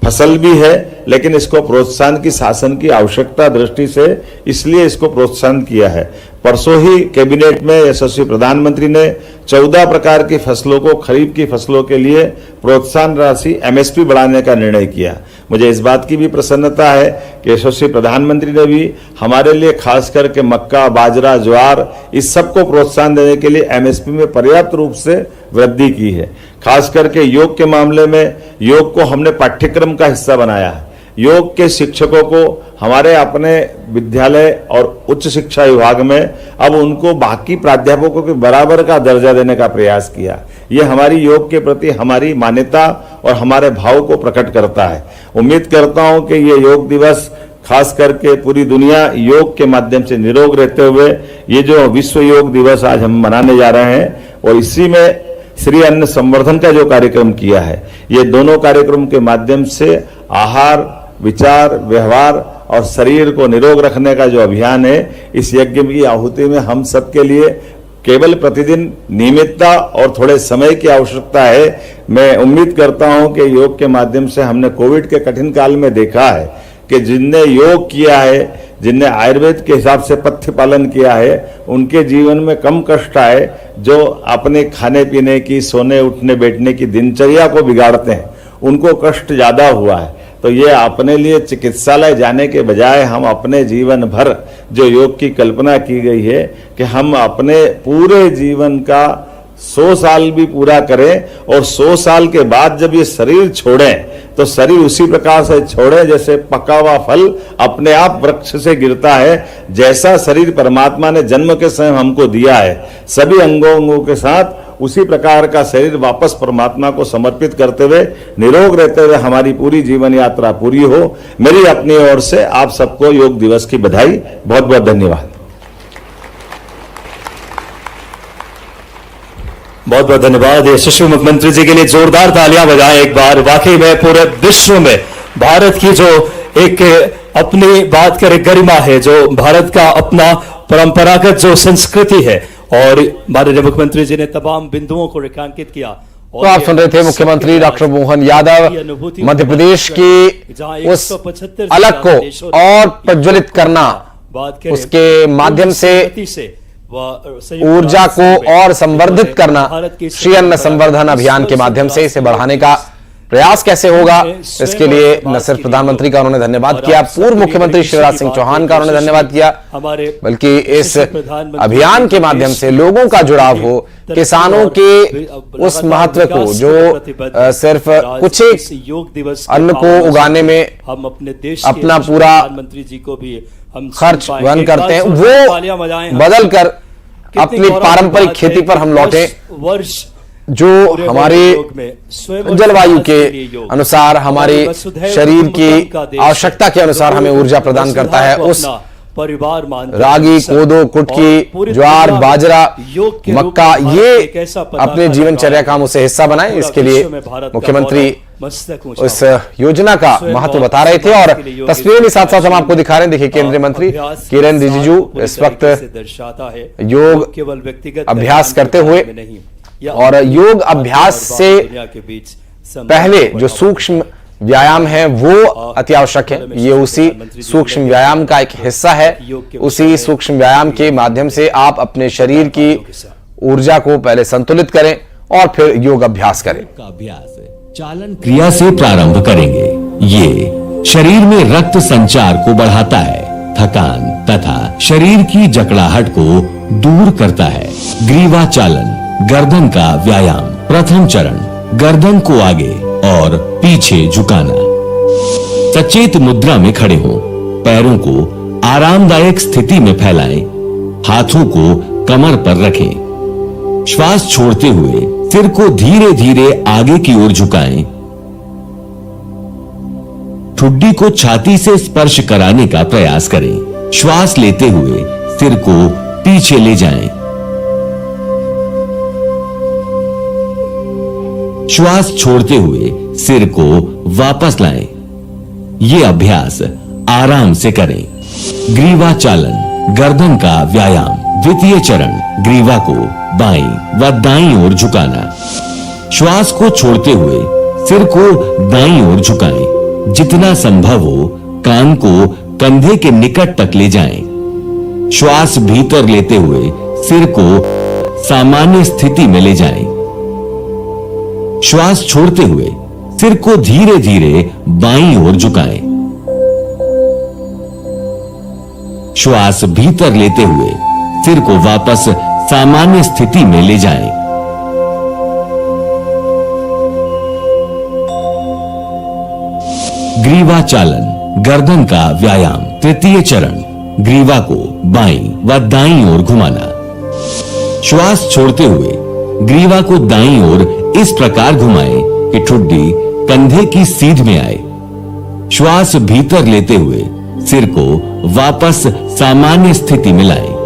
Speaker 15: फसल भी है, लेकिन इसको प्रोत्साहन की शासन की आवश्यकता दृष्टि से इसलिए इसको प्रोत्साहन किया है। परसों ही कैबिनेट में यशस्वी प्रधानमंत्री ने 14 प्रकार की फसलों को खरीफ की फसलों के लिए प्रोत्साहन राशि एमएसपी बढ़ाने का निर्णय किया। मुझे इस बात की भी प्रसन्नता है कि यशस्वी प्रधानमंत्री ने भी हमारे लिए खास करके मक्का, बाजरा, ज्वार इस सबको प्रोत्साहन देने के लिए एमएसपी में पर्याप्त रूप से वृद्धि की है। खास करके योग के मामले में योग को हमने पाठ्यक्रम का हिस्सा बनाया है। योग के शिक्षकों को हमारे अपने विद्यालय और उच्च शिक्षा विभाग में अब उनको बाकी प्राध्यापकों के बराबर का दर्जा देने का प्रयास किया। ये हमारी योग के प्रति हमारी मान्यता और हमारे भाव को प्रकट करता है। उम्मीद करता हूं कि ये योग दिवस खास करके पूरी दुनिया योग के माध्यम से निरोग रहते हुए ये जो विश्व योग दिवस आज हम मनाने जा रहे हैं, और इसी में श्री अन्न संवर्धन का जो कार्यक्रम किया है, ये दोनों कार्यक्रम के माध्यम से आहार विचार, व्यवहार और शरीर को निरोग रखने का जो अभियान है, इस यज्ञ की आहुति में हम सबके लिए केवल प्रतिदिन नियमितता और थोड़े समय की आवश्यकता है। मैं उम्मीद करता हूं कि योग के माध्यम से हमने कोविड के कठिन काल में देखा है कि जिनने योग किया है, जिनने आयुर्वेद के हिसाब से पथ्य पालन किया है, उनके जीवन में कम कष्ट आए। जो अपने खाने पीने की, सोने उठने बैठने की दिनचर्या को बिगाड़ते हैं, उनको कष्ट ज्यादा हुआ है। तो ये अपने लिए चिकित्सालय जाने के बजाय हम अपने जीवन भर जो योग की कल्पना की गई है कि हम अपने पूरे जीवन का 100 साल भी पूरा करें और 100 साल के बाद जब ये शरीर छोड़ें तो शरीर उसी प्रकार से छोड़े जैसे पका हुआ फल अपने आप वृक्ष से गिरता है। जैसा शरीर परमात्मा ने जन्म के समय हमको दिया है, सभी अंगों के साथ उसी प्रकार का शरीर वापस परमात्मा को समर्पित करते हुए, निरोग रहते हुए हमारी पूरी जीवन यात्रा पूरी हो। मेरी अपनी ओर से आप सबको योग दिवस की बधाई। बहुत बहुत धन्यवाद।
Speaker 16: बहुत बहुत धन्यवाद यशस्वी मुख्यमंत्री जी के लिए जोरदार तालियां बजाएं एक बार। वाकई में पूरे विश्व में भारत की जो एक अपनी बात करें गरिमा है, जो भारत का अपना परंपरागत जो संस्कृति है, और माननीय मुख्यमंत्री जी ने तमाम बिंदुओं को रेखांकित किया।
Speaker 1: तो आप सुन रहे थे मुख्यमंत्री डॉक्टर मोहन यादव। मध्य प्रदेश की उस अलग को और प्रज्वलित करना, उसके माध्यम से ऊर्जा को और संवर्धित करना, श्री अन्न संवर्धन अभियान के माध्यम से इसे बढ़ाने का प्रयास कैसे होगा, इसके लिए न सिर्फ प्रधानमंत्री का उन्होंने धन्यवाद किया, पूर्व मुख्यमंत्री शिवराज सिंह चौहान का उन्होंने धन्यवाद किया, बल्कि इस अभियान के माध्यम से लोगों का जुड़ाव हो, किसानों के उस महत्व को जो सिर्फ कुछ एक अन्न को उगाने में
Speaker 16: हम अपने देश
Speaker 1: अपना पूरा
Speaker 16: प्रधानमंत्री जी को भी हम
Speaker 1: खर्च वहन करते हैं, वो बदल कर अपनी पारंपरिक खेती पर हम लौटे, जो हमारी जलवायु के अनुसार, हमारे शरीर की आवश्यकता के अनुसार हमें ऊर्जा प्रदान करता है। उस रागी, कोदो, कुटकी, ज्वार, बाजरा, मक्का, ये अपने जीवनचर्या का हम उसे हिस्सा बनाएं। इसके लिए मुख्यमंत्री उस योजना का महत्व बता रहे थे और तस्वीरें भी साथ साथ हम आपको दिखा रहे हैं। देखिए, केंद्रीय मंत्री किरेन रिजिजू इस वक्त योग अभ्यास करते हुए, और योग अभ्यास से पहले जो सूक्ष्म व्यायाम है वो अति आवश्यक है। ये उसी सूक्ष्म व्यायाम का एक हिस्सा है। उसी सूक्ष्म व्यायाम के माध्यम से आप अपने शरीर की ऊर्जा को पहले संतुलित करें और फिर योग अभ्यास करें।
Speaker 17: चालन क्रिया से प्रारंभ करेंगे। ये शरीर में रक्त संचार को बढ़ाता है, थकान तथा शरीर की जकड़ाहट को दूर करता है। ग्रीवा चालन, गर्दन का व्यायाम। प्रथम चरण, गर्दन को आगे और पीछे झुकाना। सचेत मुद्रा में खड़े हों, पैरों को आरामदायक स्थिति में फैलाएं, हाथों को कमर पर रखें। श्वास छोड़ते हुए सिर को धीरे धीरे आगे की ओर झुकाएं। ठुड्डी को छाती से स्पर्श कराने का प्रयास करें। श्वास लेते हुए सिर को पीछे ले जाएं। श्वास छोड़ते हुए सिर को वापस लाएं। ये अभ्यास आराम से करें। ग्रीवा चालन, गर्दन का व्यायाम। द्वितीय चरण, ग्रीवा को बाईं व दाईं ओर झुकाना। श्वास को छोड़ते हुए सिर को दाईं ओर झुकाएं। जितना संभव हो कान को कंधे के निकट तक ले जाएं। श्वास भीतर लेते हुए सिर को सामान्य स्थिति में ले जाएं। श्वास छोड़ते हुए सिर को धीरे धीरे बाईं ओर झुकाएं। श्वास भीतर लेते हुए सिर को वापस सामान्य स्थिति में ले जाएं। ग्रीवा चालन, गर्दन का व्यायाम। तृतीय चरण, ग्रीवा को बाईं व दाईं ओर घुमाना। श्वास छोड़ते हुए ग्रीवा को दाईं ओर इस प्रकार घुमाएं कि ठुड्डी कंधे की सीध में आए। श्वास भीतर लेते हुए सिर को वापस सामान्य स्थिति में लाएं।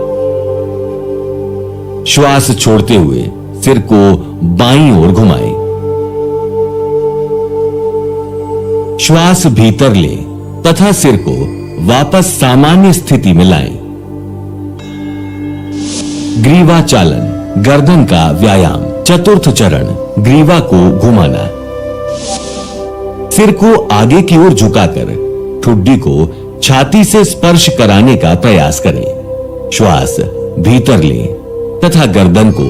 Speaker 17: श्वास छोड़ते हुए सिर को बाईं ओर घुमाएं। श्वास भीतर लें तथा सिर को वापस सामान्य स्थिति में लाएं। ग्रीवा चालन, गर्दन का व्यायाम। चतुर्थ चरण, ग्रीवा को घुमाना। सिर को आगे की ओर झुकाकर ठुड्डी को छाती से स्पर्श कराने का प्रयास करें। श्वास भीतर लें तथा गर्दन को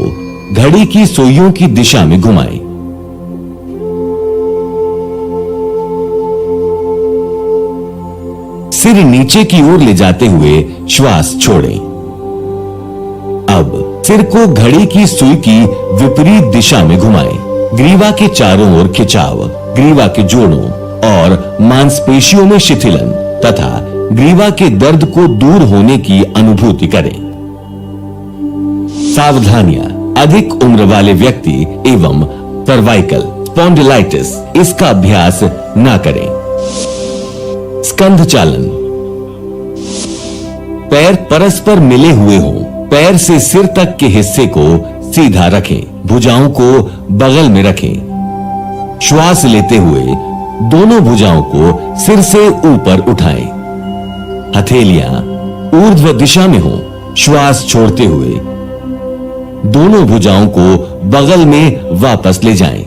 Speaker 17: घड़ी की सुइयों की दिशा में घुमाएं। सिर नीचे की ओर ले जाते हुए श्वास छोड़ें। अब सिर को घड़ी की सुई की विपरीत दिशा में घुमाएं। ग्रीवा के चारों ओर खिंचाव, ग्रीवा के जोड़ों और मांसपेशियों में शिथिलन तथा ग्रीवा के दर्द को दूर होने की अनुभूति करें। सावधानियां, अधिक उम्र वाले व्यक्ति एवं सर्वाइकल स्पॉन्डिलाइटिस इसका अभ्यास ना करें। स्कंध चालन, पैर परस्पर मिले हुए हों, पैर से सिर तक के हिस्से को सीधा रखें, भुजाओं को बगल में रखें। श्वास लेते हुए दोनों भुजाओं को सिर से ऊपर उठाएं। हथेलियां ऊर्ध्व दिशा में हो। श्वास छोड़ते हुए दोनों भुजाओं को बगल में वापस ले जाएं।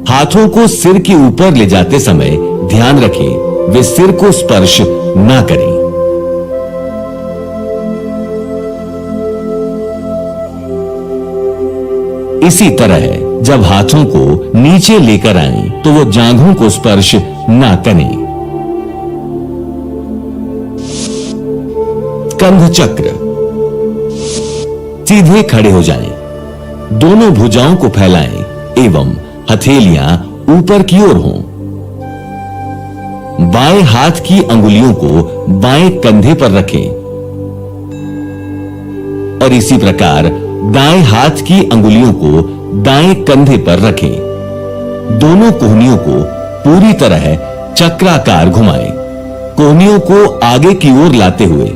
Speaker 17: हाथों को सिर के ऊपर ले जाते समय ध्यान रखें वे सिर को स्पर्श ना करें। इसी तरह जब हाथों को नीचे लेकर आएं तो वो जांघों को स्पर्श ना करें। स्कंध चक्र, सीधे खड़े हो जाएं, दोनों भुजाओं को फैलाएं एवं हथेलियां ऊपर की ओर हों। बाएं हाथ की अंगुलियों को बाएं कंधे पर रखें और इसी प्रकार दाएं हाथ की अंगुलियों को दाएं कंधे पर रखें। दोनों कोहनियों को पूरी तरह चक्राकार घुमाएं। कोहनियों को आगे की ओर लाते हुए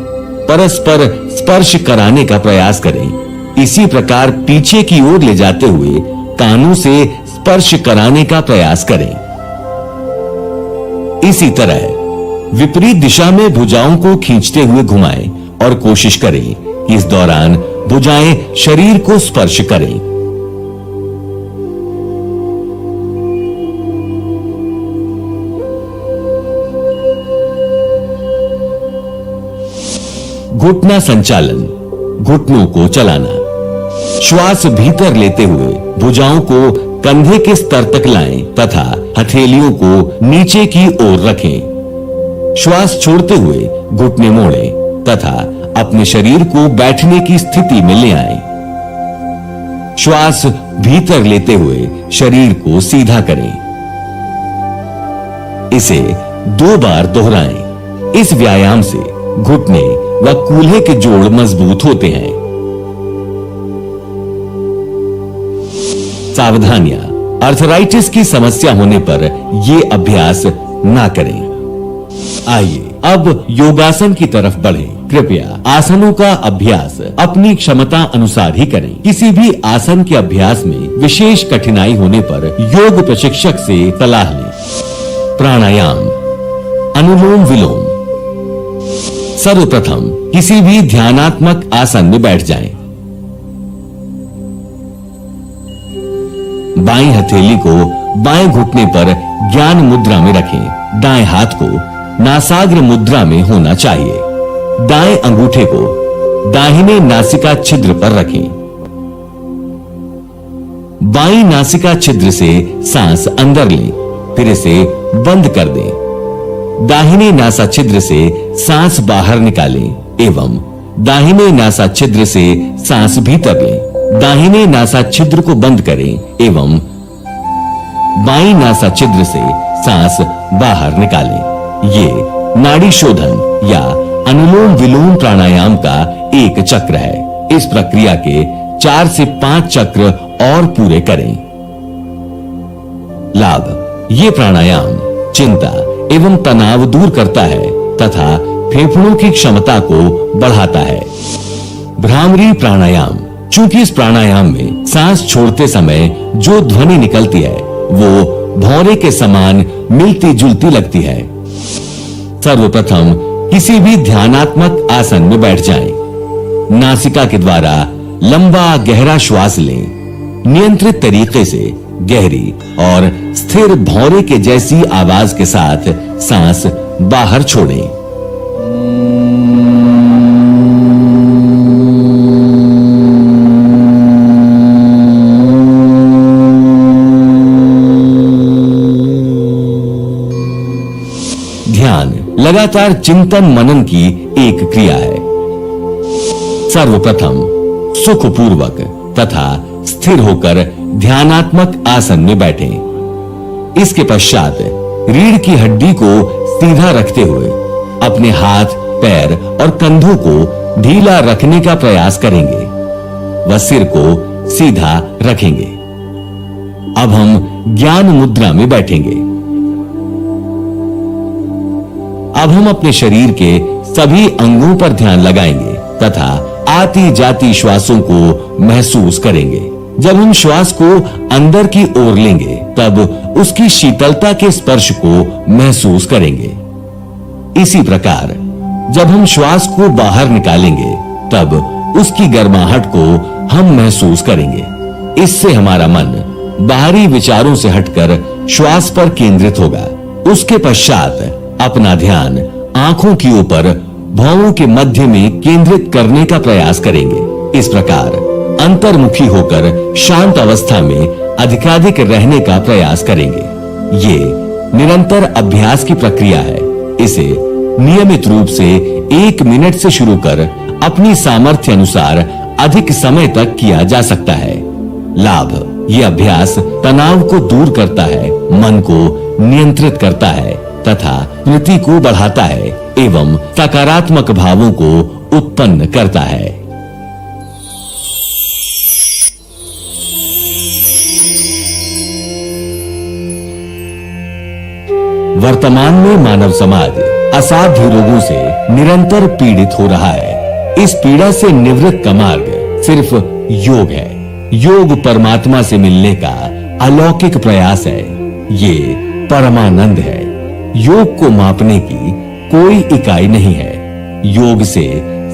Speaker 17: परस्पर स्पर्श कराने का प्रयास करें। इसी प्रकार पीछे की ओर ले जाते हुए कानों से स्पर्श कराने का प्रयास करें। इसी तरह विपरीत दिशा में भुजाओं को खींचते हुए घुमाएं और कोशिश करें कि इस दौरान भुजाएं शरीर को स्पर्श करें। घुटना संचालन, घुटनों को चलाना। श्वास भीतर लेते हुए भुजाओं को कंधे के स्तर तक लाएं तथा हथेलियों को नीचे की ओर रखें। श्वास छोड़ते हुए घुटने मोड़ें तथा अपने शरीर को बैठने की स्थिति में ले आएं। श्वास भीतर लेते हुए शरीर को सीधा करें। इसे 2 बार दोहराएं। इस व्यायाम से घुटने व कूल्हे के जोड़ मजबूत होते हैं। सावधानियां, अर्थराइटिस की समस्या होने पर यह अभ्यास ना करें। आइए अब योगासन की तरफ बढ़ें। कृपया आसनों का अभ्यास अपनी क्षमता अनुसार ही करें। किसी भी आसन के अभ्यास में विशेष कठिनाई होने पर योग प्रशिक्षक से सलाह लें। प्राणायाम, अनुलोम विलोम। सर्वप्रथम किसी भी ध्यानात्मक आसन में बैठ जाएं। बाईं हथेली को बाएं घुटने पर ज्ञान मुद्रा में रखें। दाएं हाथ को नासाग्र मुद्रा में होना चाहिए। दाएं अंगूठे को दाहिने नासिका छिद्र पर रखें। बाईं नासिका छिद्र से सांस अंदर लें, फिर इसे बंद कर दें। दाहिने नासा छिद्र से सांस बाहर निकालें एवं दाहिने नासा छिद्र से सांस भीतर लें। दाहिने नासा छिद्र को बंद करें एवं बाईं नासा छिद्र से सांस बाहर निकालें। ये नाड़ी शोधन या अनुलोम विलोम प्राणायाम का एक चक्र है। इस प्रक्रिया के 4 से 5 चक्र और पूरे करें। लाभ, ये प्राणायाम चिंता एवं तनाव दूर करता है तथा फेफड़ों की क्षमता को बढ़ाता है। भ्रामरी प्राणायाम, चूंकि इस प्राणायाम में सांस छोड़ते समय जो ध्वनि निकलती है वो भौरे के समान मिलती जुलती लगती है। सर्वप्रथम किसी भी ध्यानात्मक आसन में बैठ जाएं। नासिका के द्वारा लंबा गहरा श्वास लें। नियंत्रित तरीके से गहरी और स्थिर भौरे के जैसी आवाज के साथ सांस बाहर छोड़ें। ध्यान लगातार चिंतन मनन की एक क्रिया है। सर्वप्रथम सुखपूर्वक तथा स्थिर होकर ध्यानात्मक आसन में बैठें। इसके पश्चात रीढ़ की हड्डी को सीधा रखते हुए अपने हाथ, पैर और कंधों को ढीला रखने का प्रयास करेंगे व सिर को सीधा रखेंगे। अब हम ज्ञान मुद्रा में बैठेंगे। अब हम अपने शरीर के सभी अंगों पर ध्यान लगाएंगे तथा आती जाती श्वासों को महसूस करेंगे। जब हम श्वास को अंदर की ओर लेंगे तब उसकी शीतलता के स्पर्श को महसूस करेंगे। इसी प्रकार जब हम श्वास को बाहर निकालेंगे तब उसकी गर्माहट को हम महसूस करेंगे। इससे हमारा मन बाहरी विचारों से हटकर श्वास पर केंद्रित होगा। उसके पश्चात अपना ध्यान आंखों के ऊपर भौहों के मध्य में केंद्रित करने का प्रयास करेंगे। इस प्रकार अंतर्मुखी होकर शांत अवस्था में अधिकाधिक रहने का प्रयास करेंगे। ये निरंतर अभ्यास की प्रक्रिया है। इसे नियमित रूप से 1 मिनट से शुरू कर अपनी सामर्थ्य अनुसार अधिक समय तक किया जा सकता है। लाभ: ये अभ्यास तनाव को दूर करता है, मन को नियंत्रित करता है तथा स्मृति को बढ़ाता है एवं सकारात्मक भावों को उत्पन्न करता है। वर्तमान में मानव समाज असाध्य रोगों से निरंतर पीड़ित हो रहा है। इस पीड़ा से निवृत्त का मार्ग सिर्फ योग है। योग परमात्मा से मिलने का अलौकिक प्रयास है। ये परमानंद है। योग को मापने की कोई इकाई नहीं है। योग से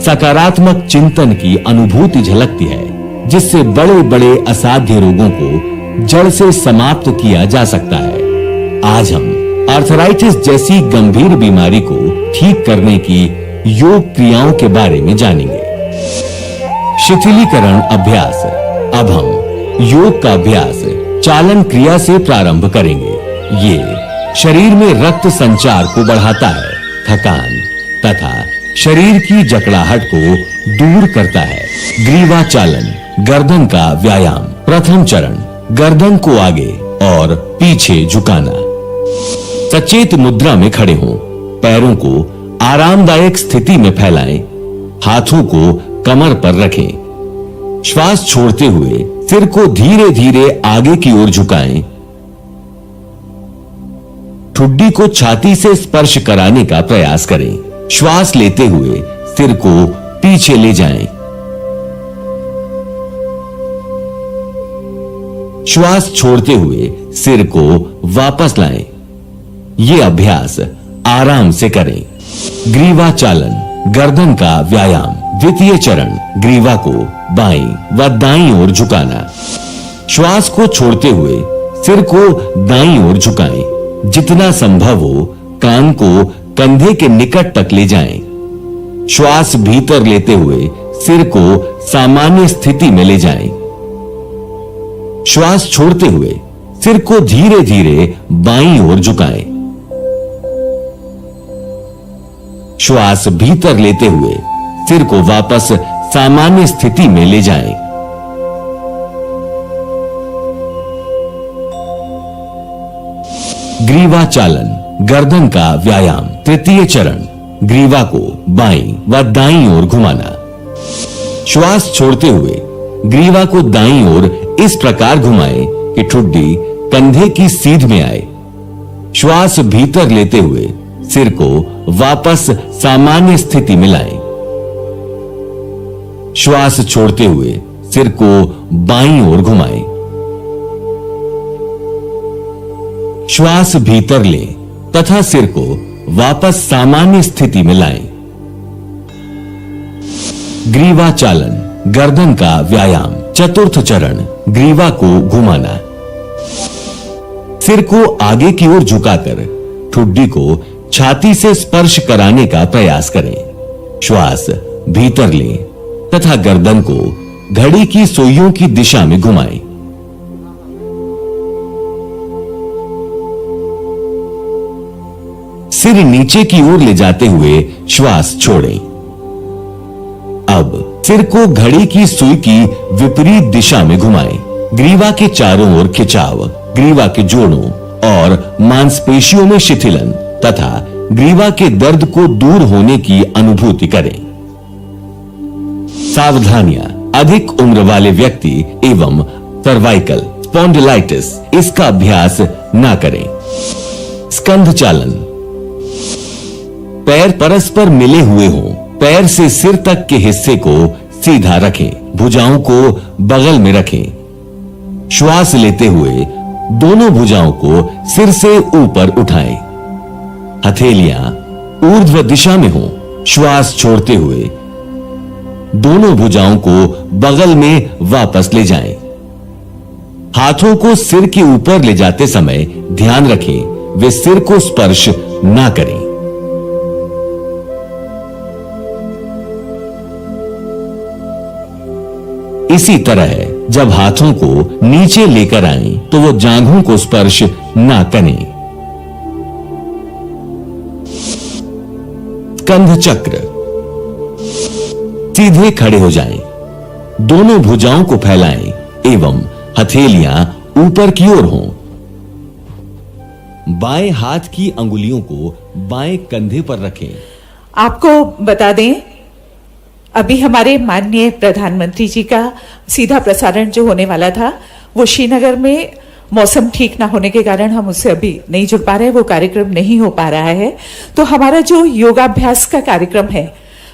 Speaker 17: सकारात्मक चिंतन की अनुभूति झलकती है, जिससे बड़े बड़े असाध्य रोगों को जड़ से समाप्त किया जा सकता है। आज हम आर्थराइटिस जैसी गंभीर बीमारी को ठीक करने की योग क्रियाओं के बारे में जानेंगे। शिथिलीकरण अभ्यास। अब हम योग का अभ्यास चालन क्रिया से प्रारंभ करेंगे। ये शरीर में रक्त संचार को बढ़ाता है, थकान तथा शरीर की जकड़ाहट को दूर करता है। ग्रीवा चालन, गर्दन का व्यायाम। प्रथम चरण, गर्दन को आगे और पीछे झुकाना। सचेत मुद्रा में खड़े हों। पैरों को आरामदायक स्थिति में फैलाएं। हाथों को कमर पर रखें। श्वास छोड़ते हुए सिर को धीरे धीरे आगे की ओर झुकाएं। ठुड्डी को छाती से स्पर्श कराने का प्रयास करें। श्वास लेते हुए सिर को पीछे ले जाएं। श्वास छोड़ते हुए सिर को वापस लाएं। ये अभ्यास आराम से करें। ग्रीवा चालन, गर्दन का व्यायाम। द्वितीय चरण, ग्रीवा को बाईं व दाईं ओर झुकाना। श्वास को छोड़ते हुए सिर को दाईं ओर झुकाएं। जितना संभव हो कान को कंधे के निकट तक ले जाएं। श्वास भीतर लेते हुए सिर को सामान्य स्थिति में ले जाएं। श्वास छोड़ते हुए सिर को धीरे धीरे बाईं ओर झुकाएं। श्वास भीतर लेते हुए सिर को वापस सामान्य स्थिति में ले जाएं। ग्रीवा चालन, गर्दन का व्यायाम। तृतीय चरण, ग्रीवा को बाईं व दाईं ओर घुमाना। श्वास छोड़ते हुए ग्रीवा को दाईं ओर इस प्रकार घुमाएं कि ठुड्डी कंधे की सीध में आए। श्वास भीतर लेते हुए सिर को वापस सामान्य स्थिति में लाएं। श्वास छोड़ते हुए सिर को बाईं ओर घुमाएं। श्वास भीतर लें तथा सिर को वापस सामान्य स्थिति में लाएं। ग्रीवा चालन, गर्दन का व्यायाम। चतुर्थ चरण, ग्रीवा को घुमाना। सिर को आगे की ओर झुकाकर ठुड्डी को छाती से स्पर्श कराने का प्रयास करें। श्वास भीतर लें तथा गर्दन को घड़ी की सुइयों की दिशा में घुमाएं। सिर नीचे की ओर ले जाते हुए श्वास छोड़ें। अब सिर को घड़ी की सुई की विपरीत दिशा में घुमाएं। ग्रीवा के चारों ओर खिंचाव, ग्रीवा के जोड़ों और मांसपेशियों में शिथिलन तथा ग्रीवा के दर्द को दूर होने की अनुभूति करें। सावधानियां, अधिक उम्र वाले व्यक्ति एवं सर्वाइकल स्पॉन्डिलाइटिस इसका अभ्यास ना करें। स्कंध चालन, पैर परस्पर मिले हुए हों, पैर से सिर तक के हिस्से को सीधा रखें, भुजाओं को बगल में रखें। श्वास लेते हुए दोनों भुजाओं को सिर से ऊपर उठाएं। हथेलियां ऊर्ध्व दिशा में हों। श्वास छोड़ते हुए दोनों भुजाओं को बगल में वापस ले जाएं। हाथों को सिर के ऊपर ले जाते समय ध्यान रखें वे सिर को स्पर्श ना करें। इसी तरह जब हाथों को नीचे लेकर आएं तो वो जांघों को स्पर्श ना करें। स्कंध चक्र, सीधे खड़े हो जाएं, दोनों भुजाओं को फैलाएं एवं हथेलियां ऊपर की ओर हों। बाएं हाथ की अंगुलियों को बाएं कंधे पर रखें।
Speaker 13: आपको बता दें, अभी हमारे माननीय प्रधानमंत्री जी का सीधा प्रसारण जो होने वाला था वो श्रीनगर में मौसम ठीक ना होने के कारण हम उससे अभी नहीं जुड़ पा रहे, वो कार्यक्रम नहीं हो पा रहा है। तो हमारा जो योगाभ्यास का कार्यक्रम है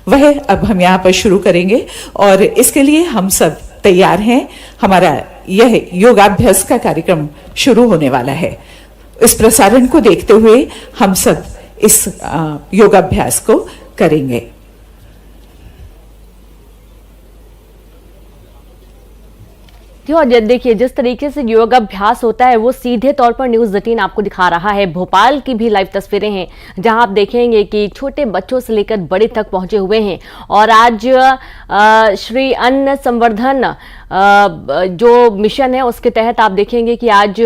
Speaker 13: वह अब हम यहाँ पर शुरू करेंगे और इसके लिए हम सब तैयार हैं। हमारा यह योगाभ्यास का कार्यक्रम शुरू होने वाला है। इस प्रसारण को देखते हुए हम सब इस योगाभ्यास को करेंगे।
Speaker 18: और देखिए जिस तरीके से योगाभ्यास होता है वो सीधे तौर पर न्यूज़ 18 आपको दिखा रहा है। भोपाल की भी लाइव तस्वीरें हैं जहां आप देखेंगे कि छोटे बच्चों से लेकर बड़े तक पहुंचे हुए हैं। और आज श्री अन्न संवर्धन जो मिशन है उसके तहत आप देखेंगे कि आज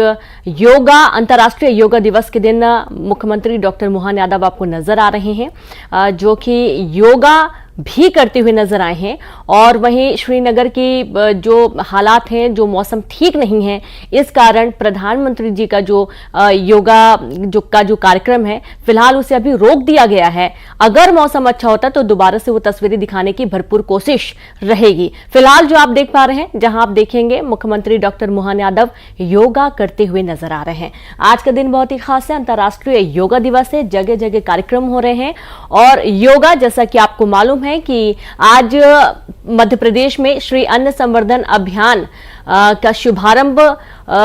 Speaker 18: योगा अंतर्राष्ट्रीय योगा दिवस के दिन मुख्यमंत्री डॉक्टर मोहन यादव आपको नजर आ रहे हैं जो कि योगा भी करते हुए नजर आए हैं। और वहीं श्रीनगर की जो हालात हैं, जो मौसम ठीक नहीं है, इस कारण प्रधानमंत्री जी का जो योगा जो कार्यक्रम है फिलहाल उसे अभी रोक दिया गया है। अगर मौसम अच्छा होता तो दोबारा से वो तस्वीरें दिखाने की भरपूर कोशिश रहेगी। फिलहाल जो आप देख पा रहे हैं, जहां आप देखेंगे मुख्यमंत्री डॉक्टर मोहन यादव योगा करते हुए नजर आ रहे हैं। आज का दिन बहुत ही खास है, अंतर्राष्ट्रीय योगा दिवस है, जगह जगह कार्यक्रम हो रहे हैं। और योगा जैसा कि आपको मालूम है कि आज मध्य प्रदेश में श्री अन्न संवर्धन अभियान का शुभारंभ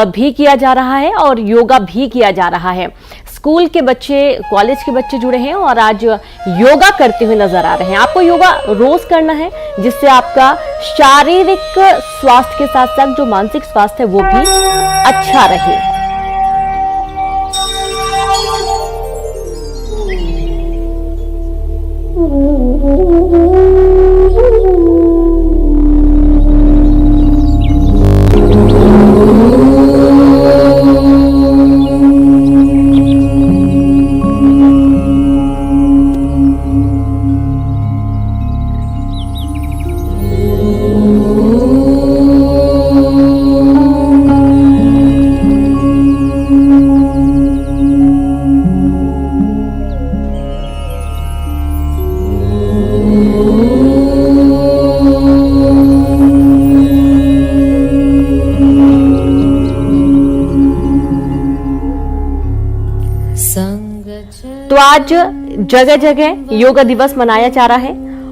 Speaker 18: भी किया जा रहा है और योगा भी किया जा रहा है। स्कूल के बच्चे, कॉलेज के बच्चे जुड़े हैं और आज योगा करते हुए नजर आ रहे हैं। आपको योगा रोज करना है जिससे आपका शारीरिक स्वास्थ्य के साथ साथ जो मानसिक स्वास्थ्य है वो भी अच्छा रहे। तो आज जगह जगह योगा दिवस मनाया जा रहा है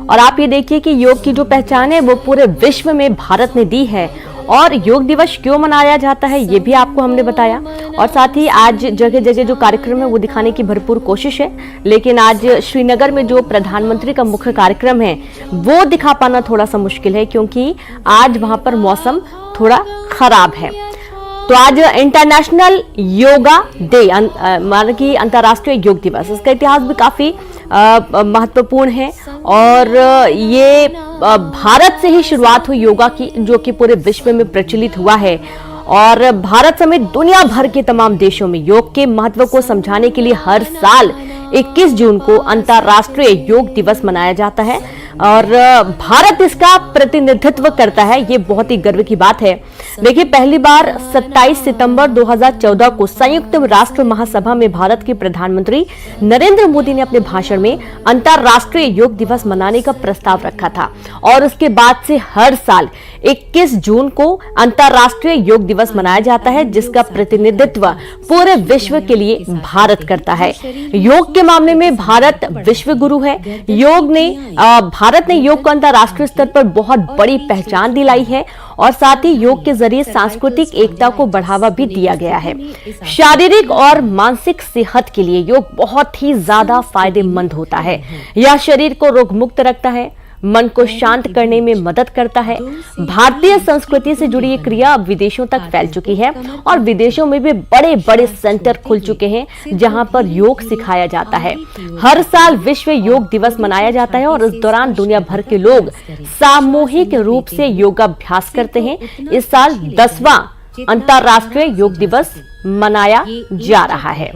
Speaker 18: और आप ये देखिए कि योग की जो पहचान है वो पूरे विश्व में भारत ने दी है। और योग दिवस क्यों मनाया जाता है ये भी आपको हमने बताया, और साथ ही आज जगह जगह जो कार्यक्रम है वो दिखाने की भरपूर कोशिश है। लेकिन आज श्रीनगर में जो प्रधानमंत्री का मुख्य कार्यक्रम है वो दिखा पाना थोड़ा सा मुश्किल है, क्योंकि आज वहां पर मौसम थोड़ा खराब है। तो आज इंटरनेशनल योगा डे माना कि अंतर्राष्ट्रीय योग दिवस, इसका इतिहास भी काफी महत्वपूर्ण है और ये भारत से ही शुरुआत हुई योगा की, जो कि पूरे विश्व में प्रचलित हुआ है। और भारत समेत दुनिया भर के तमाम देशों में योग के महत्व को समझाने के लिए हर साल 21 जून को अंतर्राष्ट्रीय योग दिवस मनाया जाता है और भारत इसका प्रतिनिधित्व करता है। ये बहुत ही गर्व की बात है। देखिए, पहली बार 27 सितंबर 2014 को संयुक्त राष्ट्र महासभा में भारत के प्रधानमंत्री नरेंद्र मोदी ने अपने भाषण में अंतर्राष्ट्रीय योग दिवस मनाने का प्रस्ताव रखा था और उसके बाद से हर साल 21 जून को अंतर्राष्ट्रीय योग दिवस मनाया जाता है, जिसका प्रतिनिधित्व पूरे विश्व के लिए भारत करता है। योग के मामले में भारत विश्व गुरु है। भारत ने योग को अंतर्राष्ट्रीय स्तर पर बहुत बड़ी पहचान दिलाई है और साथ ही योग के जरिए सांस्कृतिक एकता को बढ़ावा भी दिया गया है। शारीरिक और मानसिक सेहत के लिए योग बहुत ही ज्यादा फायदेमंद होता है। यह शरीर को रोग मुक्त रखता है, मन को शांत करने में मदद करता है। भारतीय संस्कृति से जुड़ी ये क्रिया अब विदेशों तक फैल चुकी है और विदेशों में भी बड़े बड़े सेंटर खुल चुके हैं जहां पर योग सिखाया जाता है। हर साल विश्व योग दिवस मनाया जाता है और इस दौरान दुनिया भर के लोग सामूहिक रूप से योगाभ्यास करते हैं। इस साल 10वां अंतर्राष्ट्रीय योग दिवस मनाया जा रहा है।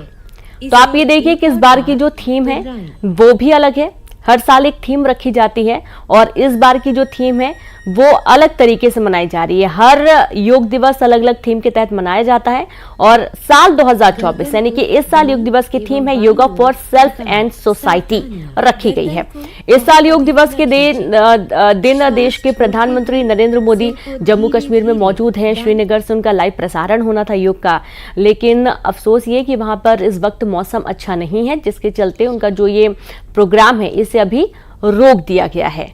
Speaker 18: तो आप ये देखिए कि इस बार की जो थीम है वो भी अलग है। हर साल एक थीम रखी जाती है और इस बार की जो थीम है वो अलग तरीके से मनाई जा रही है। हर योग दिवस अलग अलग थीम के तहत मनाया जाता है और साल 2024 यानी कि इस साल योग दिवस की थीम है yoga for self and society रखी गई है। इस साल योग दिवस के दिन देश के प्रधानमंत्री नरेंद्र मोदी जम्मू कश्मीर में मौजूद हैं। श्रीनगर से उनका लाइव प्रसारण होना था योग का, लेकिन अफसोस ये कि वहां पर इस वक्त मौसम अच्छा नहीं है, जिसके चलते उनका जो ये प्रोग्राम है इसे अभी रोक दिया गया है।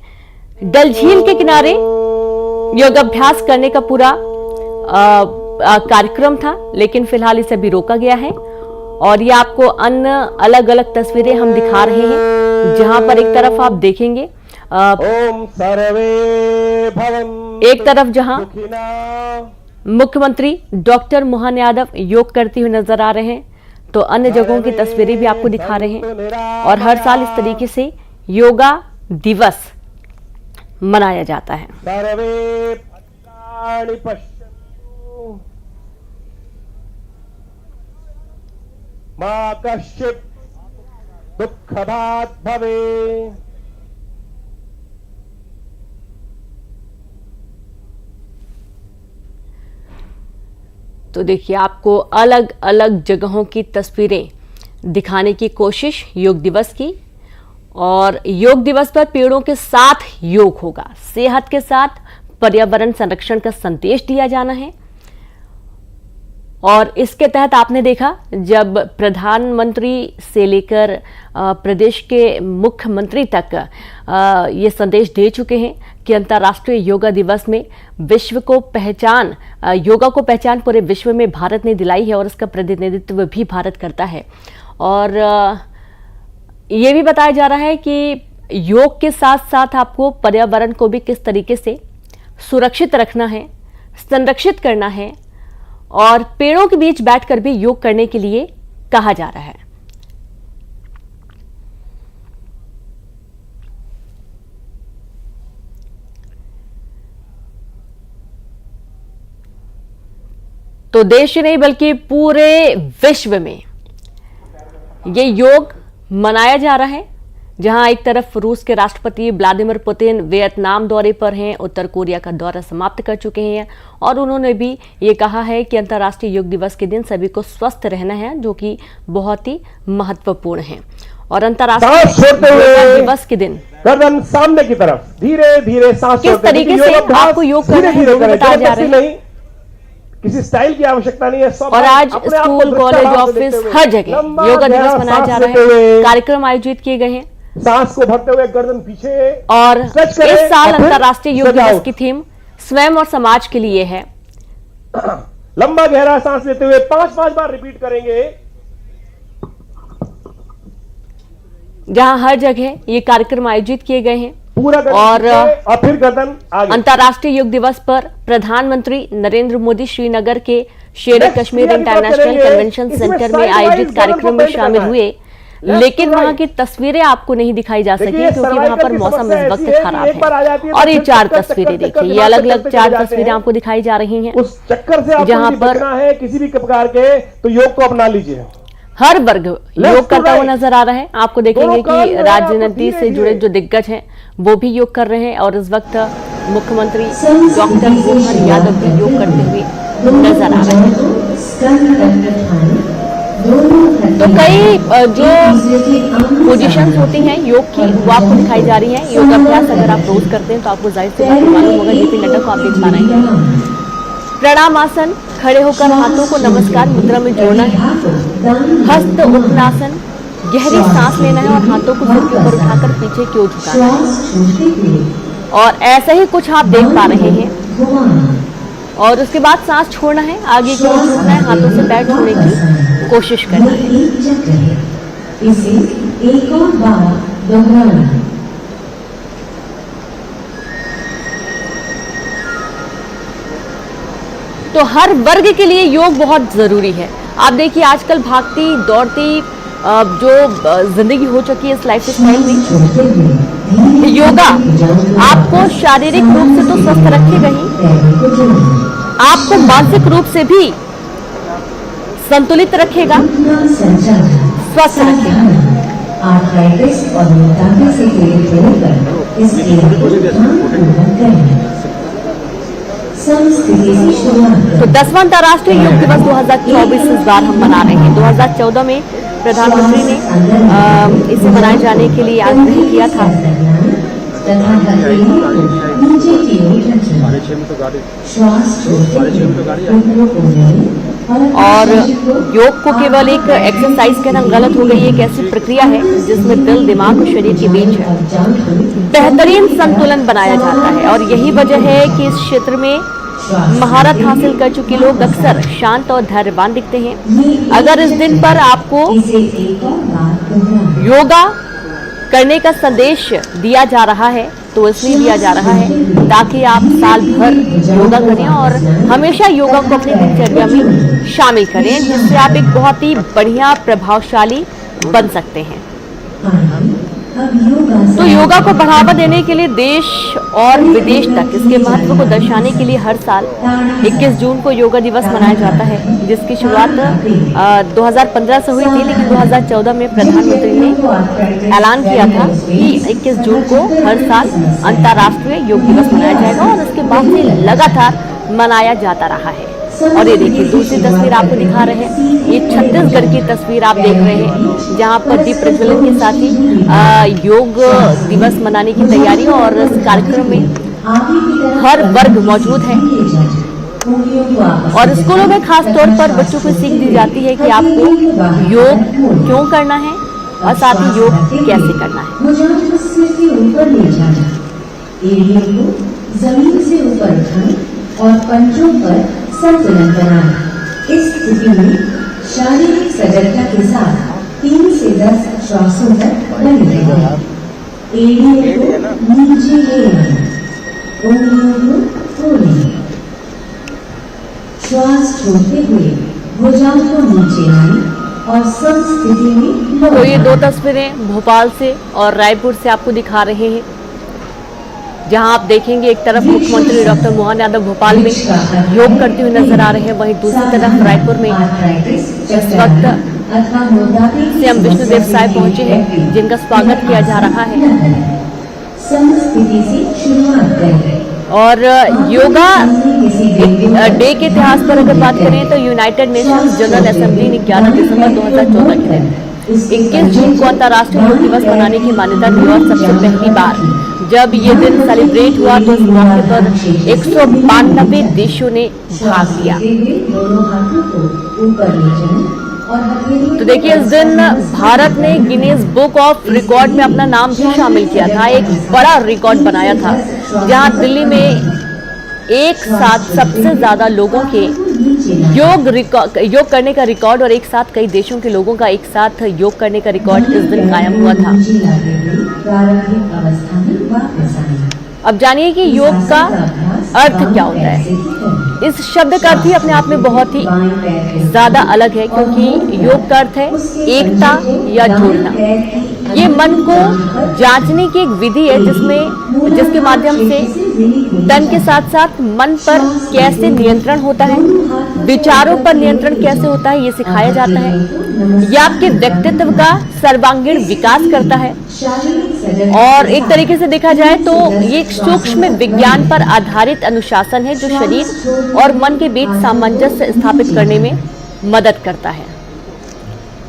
Speaker 18: डल झील के किनारे योगाभ्यास करने का पूरा कार्यक्रम था, लेकिन फिलहाल इसे अभी रोका गया है और ये आपको अन्य अलग अलग तस्वीरें हम दिखा रहे हैं, जहां पर एक तरफ आप देखेंगे एक तरफ जहां मुख्यमंत्री डॉक्टर मोहन यादव योग करते हुए नजर आ रहे हैं, तो अन्य जगहों की तस्वीरें भी आपको दिखा रहे हैं। और हर साल इस तरीके से योगा दिवस मनाया जाता है।
Speaker 19: मां कश्चित् दुःखभाग् भवे।
Speaker 18: तो देखिए, आपको अलग अलग जगहों की तस्वीरें दिखाने की कोशिश योग दिवस की। और योग दिवस पर पेड़ों के साथ योग होगा, सेहत के साथ पर्यावरण संरक्षण का संदेश दिया जाना है। और इसके तहत आपने देखा जब प्रधानमंत्री से लेकर प्रदेश के मुख्यमंत्री तक ये संदेश दे चुके हैं कि अंतर्राष्ट्रीय योगा दिवस में विश्व को पहचान, योगा को पहचान पूरे विश्व में भारत ने दिलाई है और इसका प्रतिनिधित्व भी भारत करता है। और ये भी बताया जा रहा है कि योग के साथ साथ आपको पर्यावरण को भी किस तरीके से सुरक्षित रखना है, संरक्षित करना है और पेड़ों के बीच बैठकर भी योग करने के लिए कहा जा रहा है। तो देश नहीं बल्कि पूरे विश्व में ये योग मनाया जा रहा है, जहां एक तरफ रूस के राष्ट्रपति व्लादिमीर पुतिन वियतनाम दौरे पर हैं, उत्तर कोरिया का दौरा समाप्त कर चुके हैं और उन्होंने भी ये कहा है कि अंतर्राष्ट्रीय योग दिवस के दिन सभी को स्वस्थ रहना है, जो कि बहुत ही महत्वपूर्ण है। और अंतर्राष्ट्रीय योग दिवस के दिन
Speaker 19: गर्दन सामने की तरफ धीरे धीरे सांस
Speaker 18: किस तरीके से आपको योग करना है वो बताया जा रहा है।
Speaker 19: किसी स्टाइल की आवश्यकता नहीं है।
Speaker 18: और आज स्कूल, कॉलेज, ऑफिस हर जगह योगा दिवस मनाया जा रहा है, कार्यक्रम आयोजित किए गए हैं।
Speaker 19: सांस को भरते हुए गर्दन पीछे।
Speaker 18: और इस साल अंतर्राष्ट्रीय योग दिवस की थीम स्वयं और समाज के लिए है।
Speaker 19: लंबा गहरा सांस लेते हुए 5-5 बार रिपीट करेंगे।
Speaker 18: जहां हर जगह ये कार्यक्रम आयोजित किए गए हैं
Speaker 19: और फिर गर्दन आगे।
Speaker 18: अंतर्राष्ट्रीय योग दिवस पर प्रधानमंत्री नरेंद्र मोदी श्रीनगर के शेर कश्मीर इंटरनेशनल कन्वेंशन सेंटर में आयोजित कार्यक्रम में शामिल हुए, लेकिन वहां की तस्वीरें आपको नहीं दिखाई जा सकी क्योंकि वहां पर मौसम इस वक्त खराब है। और ये 4 तस्वीरें देखिए, ये अलग अलग 4 तस्वीरें आपको दिखाई जा रही हैं।
Speaker 19: उस चक्कर से
Speaker 18: जहां पर
Speaker 19: है किसी भी प्रकार के, तो योग को अपना लीजिए।
Speaker 18: हर वर्ग योग करता हुआ नजर आ रहा है। आपको देखेंगे कि राजनीति से जुड़े जो दिग्गज हैं वो भी योग कर रहे हैं और इस वक्त मुख्यमंत्री डॉक्टर मोहन यादव भी योग करते हुए नजर आ रहे हैं। तो कई जो पोजीशंस होती हैं योग की वो आपको दिखाई जा रही हैं। योग अभ्यास अगर आप रोज करते हैं तो आपको जाहिर सी बात मालूम होगा। जेपी नड्डा को आप देख पा रहे हैं। प्रणाम आसन, खड़े होकर हाथों को नमस्कार मुद्रा में जोड़ना है। हस्त उत्तनासन, गहरी सांस लेना है और हाथों को सिर के ऊपर उठाकर पीछे की ओर झुकाना है। और ऐसा ही कुछ आप देख पा रहे हैं। और उसके बाद सांस छोड़ना है, आगे की ओर झुकना है, हाथों से पैर छूने की कोशिश करना है।
Speaker 13: इसे एक और बार दोहराना है।
Speaker 18: तो हर वर्ग के लिए योग बहुत जरूरी है। आप देखिए आजकल भागती दौड़ती जो जिंदगी हो चुकी है इस लाइफ स्टाइल में, योगा आपको शारीरिक रूप से तो स्वस्थ रखेगा ही, आपको मानसिक रूप से भी संतुलित रखेगा, स्वस्थ रखेगा।
Speaker 13: आर्थराइटिस और मोटापे से पीड़ित होकर इस योग को ध्यानपूर्वक करें।
Speaker 18: तो 10वां अंतर्राष्ट्रीय योग दिवस 2024 इस बार हम मना रहे हैं। 2014 में प्रधानमंत्री ने इसे मनाए जाने के लिए आग्रह किया था। और योग को केवल एक एक्सरसाइज कहना गलत हो गई। एक ऐसी प्रक्रिया है जिसमें दिल, दिमाग और शरीर के बीच बेहतरीन संतुलन बनाया जाता है। और यही वजह है कि इस क्षेत्र में महारत हासिल कर चुके लोग अक्सर शांत और धैर्यवान दिखते हैं। अगर इस दिन पर आपको योगा करने का संदेश दिया जा रहा है तो इसलिए दिया जा रहा है ताकि आप साल भर योगा करें और हमेशा योगा को अपनी दिनचर्या में शामिल करें, जिससे आप एक बहुत ही बढ़िया प्रभावशाली बन सकते हैं। तो योगा को बढ़ावा देने के लिए देश और विदेश तक इसके महत्व को दर्शाने के लिए हर साल 21 जून को योगा दिवस मनाया जाता है, जिसकी शुरुआत 2015 से हुई थी, लेकिन 2014 में प्रधानमंत्री ने ऐलान किया था कि 21 जून को हर साल अंतर्राष्ट्रीय योग दिवस मनाया जाएगा और उसके बाद से लगातार मनाया जाता रहा है। और ये देखिए दूसरी तस्वीर आपको दिखा रहे हैं, ये छत्तीसगढ़ की तस्वीर आप देख रहे हैं जहां पर दीप प्रज्वलन के साथ ही योग दिवस मनाने की तैयारी और इस कार्यक्रम में हर वर्ग मौजूद है। और स्कूलों में खास तौर पर बच्चों को सीख दी जाती है कि आपको योग क्यों करना है और साथ ही योग कैसे करना है।
Speaker 13: जमीन से ऊपर उठाएं और पंजों पर संतुलन बनाएं। इस स्थिति में शारीरिक सजगता के साथ 3 से 10 श्वासों तक बने रहें। एड़ियों को नीचे ले आएं, उंगलियों को खोलें। श्वास छोड़ते हुए भुजाओं को नीचे लाएं और संस्थिति में।
Speaker 18: तो ये 2 तस्वीरें भोपाल से और रायपुर से आपको दिखा रहे हैं, जहां आप देखेंगे एक तरफ मुख्यमंत्री डॉक्टर मोहन यादव भोपाल में योग करते हुए नजर आ रहे हैं, वहीं दूसरी तरफ रायपुर में इस वक्त सीएम विष्णुदेव साय पहुंचे हैं, जिनका स्वागत किया जा रहा है। और योगा डे के इतिहास पर अगर बात करें तो यूनाइटेड नेशंस जनरल असेंबली ने 11 दिसंबर 2014 के दिन 21 जून को अंतर्राष्ट्रीय योग दिवस मनाने की मान्यता दी और सबसे पहली बार जब ये दिन सेलिब्रेट हुआ तो इस मौके पर 192 देशों ने भाग लिया। तो देखिए इस दिन भारत ने गिनीज बुक ऑफ रिकॉर्ड में अपना नाम भी शामिल किया था। एक बड़ा रिकॉर्ड बनाया था जहां दिल्ली में एक साथ सबसे ज्यादा लोगों के योग करने का रिकॉर्ड और एक साथ कई देशों के लोगों का एक साथ योग करने का रिकॉर्ड इस दिन कायम हुआ था। अब जानिए कि योग का अर्थ क्या होता है। इस शब्द का अर्थ ही अपने आप में बहुत ही ज्यादा अलग है, क्योंकि योग का अर्थ है एकता या जोड़ना। ये मन को जांचने की एक विधि है जिसके माध्यम से तन के साथ साथ मन पर कैसे नियंत्रण होता है, विचारों पर नियंत्रण कैसे होता है, ये सिखाया जाता है। यह आपके व्यक्तित्व का सर्वांगीण विकास करता है और एक तरीके से देखा जाए तो ये एक सूक्ष्म विज्ञान पर आधारित अनुशासन है जो शरीर और मन के बीच सामंजस्य स्थापित करने में मदद करता है।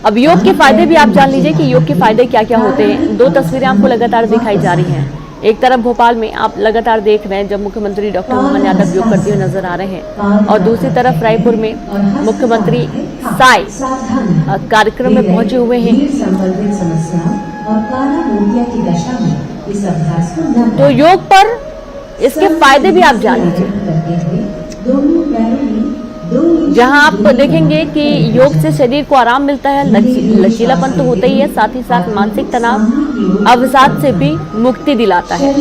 Speaker 18: अब योग के फायदे भी आप जान लीजिए कि योग के फायदे क्या क्या होते हैं। दो तस्वीरें आपको लगातार दिखाई जा रही हैं। एक तरफ भोपाल में आप लगातार देख रहे हैं जब मुख्यमंत्री डॉक्टर मोहन यादव योग करते हुए नजर आ रहे हैं, और दूसरी तरफ रायपुर में मुख्यमंत्री साय कार्यक्रम में पहुंचे हुए हैं। तो योग पर इसके फायदे भी आप जान लीजिए। जहां आप देखेंगे कि योग से शरीर को आराम मिलता है, लचीलापन तो होता ही है, साथ ही साथ मानसिक तनाव अवसाद से भी मुक्ति दिलाता है।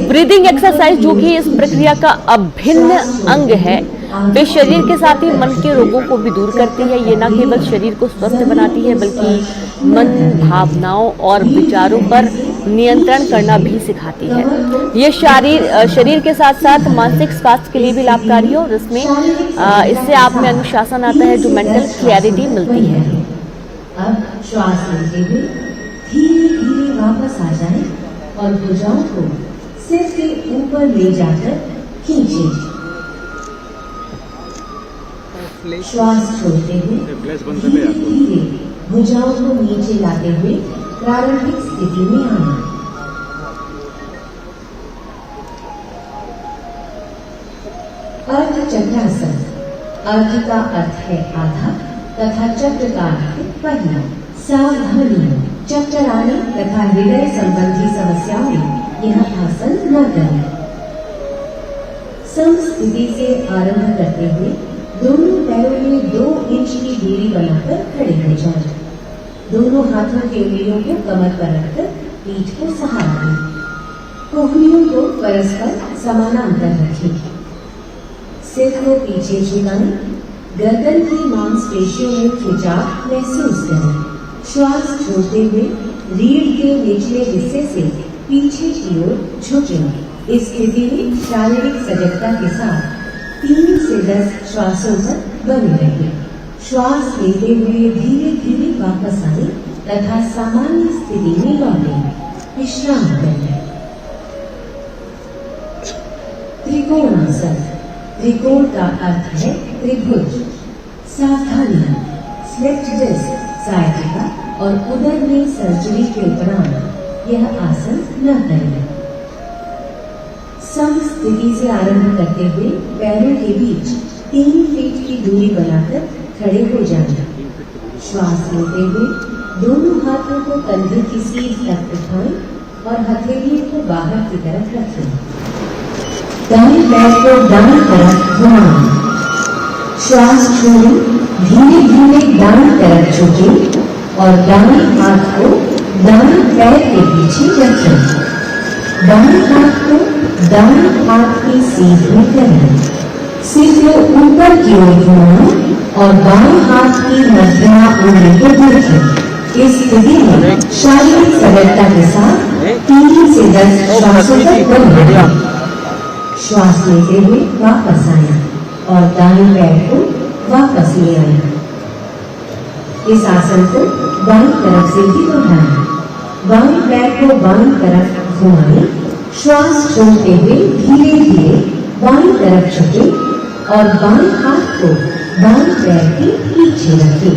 Speaker 18: ब्रीदिंग एक्सरसाइज जो कि इस प्रक्रिया का अभिन्न अंग है, वे शरीर के साथ ही मन के रोगों को भी दूर करती है। ये न केवल शरीर को स्वस्थ बनाती है बल्कि मन, भावनाओं और विचारों पर नियंत्रण करना भी सिखाती है। ये शरीर के साथ साथ मानसिक स्वास्थ्य के लिए भी लाभकारी है और इससे आप में अनुशासन आता है, जो मेंटल क्लैरिटी मिलती है।
Speaker 20: अब श्वास लेते हुए धीरे धीरे वापस आ जाएं और भुजाओं को सिर के ऊपर ले जाकर खींचें। श्वास छोड़ते हुए धीरे धीरे भुजाओं को नीचे लाते हुए प्रारंभिक स्थिति में आना। अर्ध चक्रासन। अर्ध का अर्थ है आधा तथा चक्र का अर्थ है पहला। सावधानी, चक्राने तथा हृदय संबंधी समस्याओं में यह आसन न करें। समस्थिति से आरंभ करते हुए दोनों पैरों में 2 इंच की दूरी बनाकर खड़े हो जाएं। दोनों हाथों की उंगलियों को कमर पर रखकर पीठ को सहारा दें। कोहनियों को परस्पर समानांतर रखें। सिर को पीछे झुकाएं। गर्दन की मांसपेशियों में खिंचाव महसूस करें। श्वास छोड़ते हुए रीढ़ के निचले हिस्से से पीछे की ओर झुकें। इस स्थिति में शारीरिक सजगता के साथ 3 से 10 श्वासों तक बने रहें। श्वास लेते हुए धीरे धीरे वापस आए तथा सामान्य स्थिति में लौटें। विश्राम करें। त्रिकोणासन। त्रिकोण का अर्थ है त्रिभुज। सावधानी, स्लिप्ड डिस्क, साइटिका और उदर में सर्जरी के उपरांत यह आसन न करें। सम स्थिति से आरंभ करते हुए पैरों के बीच 3 फीट की दूरी बनाकर खड़े हो जाना। श्वास लेते हुए दोनों हाथों को कंधे की सीध तक उठाएं और हथेलियों को बाहर की तरफ रखें। दाएं पैर को दाएं तरफ घुमाएं। श्वास छोड़ें। धीरे धीरे दाएं तरफ झुकें और दाएं हाथ को दाएं पैर के पीछे रखें। दाएं हाथ को दाएं हाथ की सीध में करें। सिर को ऊपर की ओर घुमाएं और बाएं हाथ की मध्यमा उंगली को देखें। इस स्थिति में शारीरिक सजगता के साथ 3 से 10 श्वासों तक बने। श्वास लेते हुए वापस आए और दाएं पैर को वापस ले आए। इस आसन को बाईं तरफ से भी दोहराएं। बाएं पैर को बाईं तरफ घुमाएं। श्वास छोड़ते हुए धीरे धीरे बाईं तरफ झुकें और बाएं हाथ को बाएं पैर के पीछे रखें।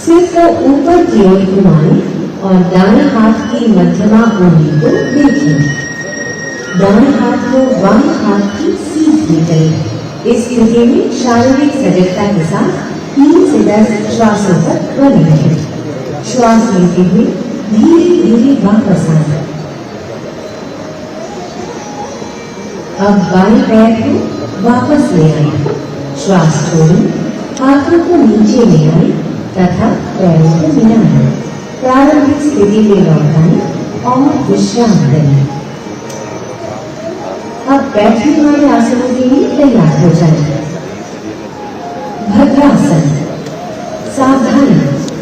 Speaker 20: सिर को ऊपर की ओर घुमाएं और दाएं हाथ की मध्यमा उंगली को देखें। दाएं हाथ को बाएं हाथ की सीध में करें। इस स्थिति में शारीरिक सजगता के साथ 3 से 10 श्वासों तक बने रहें। श्वास लेते हुए धीरे धीरे वापस आए। अब बाएं पैर को वापस ले आए, श्वास छोड़ें, हाथों को नीचे ले आए तथा पैरों को मिलाएं, प्रारंभिक स्थिति में लौटाएं और विश्राम करें। अब बैठने वाले आसनों के लिए तैयार हो जाए। भद्रासन। सावधानी,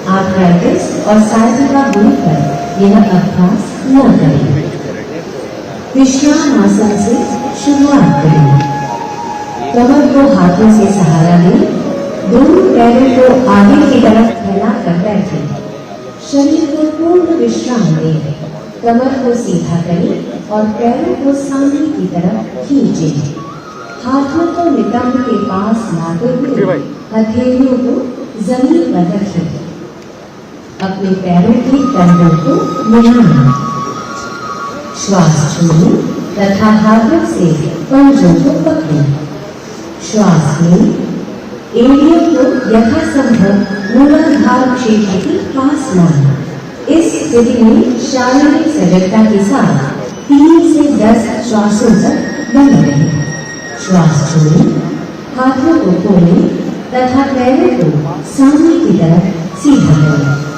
Speaker 20: आर्थराइटिस और साइटिका होने पर यह अभ्यास न करें। विश्राम आसन से शुरुआत करें। कमर को हाथों से सहारा दें, दोनों पैरों को आगे की तरफ फैलाकर बैठें। शरीर को पूर्ण विश्राम दें। कमर को सीधा करें और पैरों को सामने की तरफ खींचें। हाथों को नितंब के पास लाते हुए हथेलियों को जमीन पर रखें। अपने पैरों के कंधों को मिलाएं। श्वास छोड़ें तथा हाथों से पंजों को पकड़ें। श्वास लें, एड़ियों को यथासंभव मूलाधार क्षेत्र के पास लाएं। इस स्थिति में शारीरिक सजगता के साथ 3 से 10 श्वासों तक बने रहें। श्वास छोड़ें, हाथों को खोलें तथा पैरों को सामने की तरफ सीधा करें।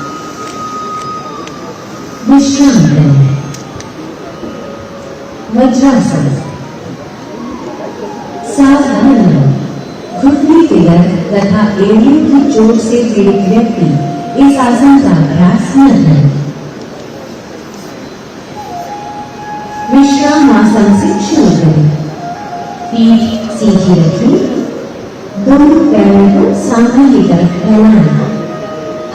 Speaker 20: विश्राम करें। वज्रासन। सावधान रहें, घुटने के दर्द तथा एड़ियों की चोट से पीड़ित व्यक्ति इस आसन का अभ्यास न करें। विश्राम आसन से शुरू करें। पीठ सीधी रखें, दोनों पैरों को सामने की तरफ फैलाएं।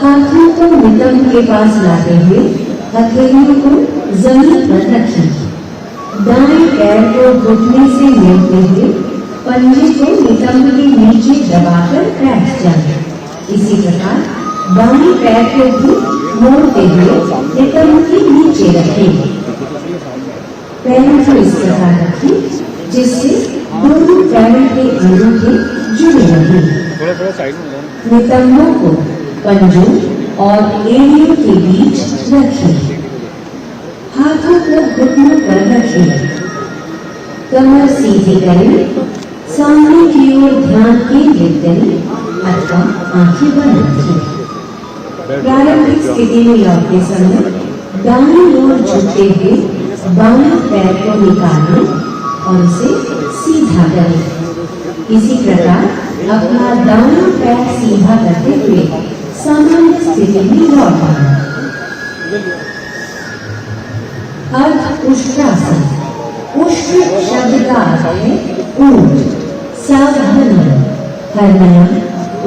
Speaker 20: हाथों को नितंब के पास लाते हुए हथेलियों को जमीन पर रखें। दाएं पैर को घुटने से मोड़ते हुए पंजे को नितंब के नीचे दबाकर बैठ जाए। इसी प्रकार बाएं पैर को भी मोड़ते हुए नितंब के नीचे रखें। पैरों को इस प्रकार रखें जिससे दोनों पैरों के अंगूठे जुड़े रहें। नितंबों को पंजों और एड़ियों के बीच रखें। हाथों को घुटनों पर रखें। कमर सीधी करें, सामने की ओर ध्यान केंद्रित करें अथवा आंखें बंद रखें। प्रारंभिक स्थिति में लौटते समय दाईं ओर झुकते हुए बाएं पैर को निकालें और उसे सीधा करें। इसी प्रकार अपना दायां पैर सीधा करते हुए सामान्य स्थिति में लौट आए। अर्ध उष्ट्रासन। उष्ट्र शब्द का अर्थ है ऊंट। सावधान हरनिया,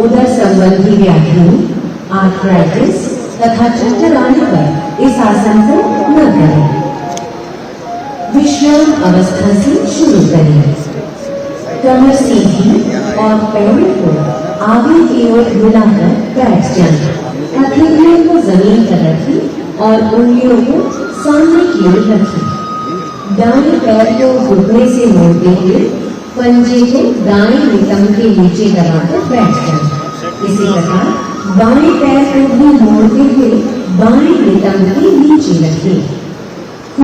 Speaker 20: उदर संबंधी व्याधियों, आर्थराइटिस तथा चक्कर आने पर इस आसन को न करें। विश्राम अवस्था से शुरू करें। कमर सीधी और पैरों को आगे की ओर मिलाकर बैठ जाएं। हथेलियों को जमीन पर रखें और उंगलियों को सामने की ओर रखें। दाएं पैर को घुटने से मोड़ते हुए पंजे को दाएं नितंब के नीचे दबाकर बैठ जाएं। इसी प्रकार बाएं पैर को भी मोड़ते हुए बाएं नितंब के नीचे रखें।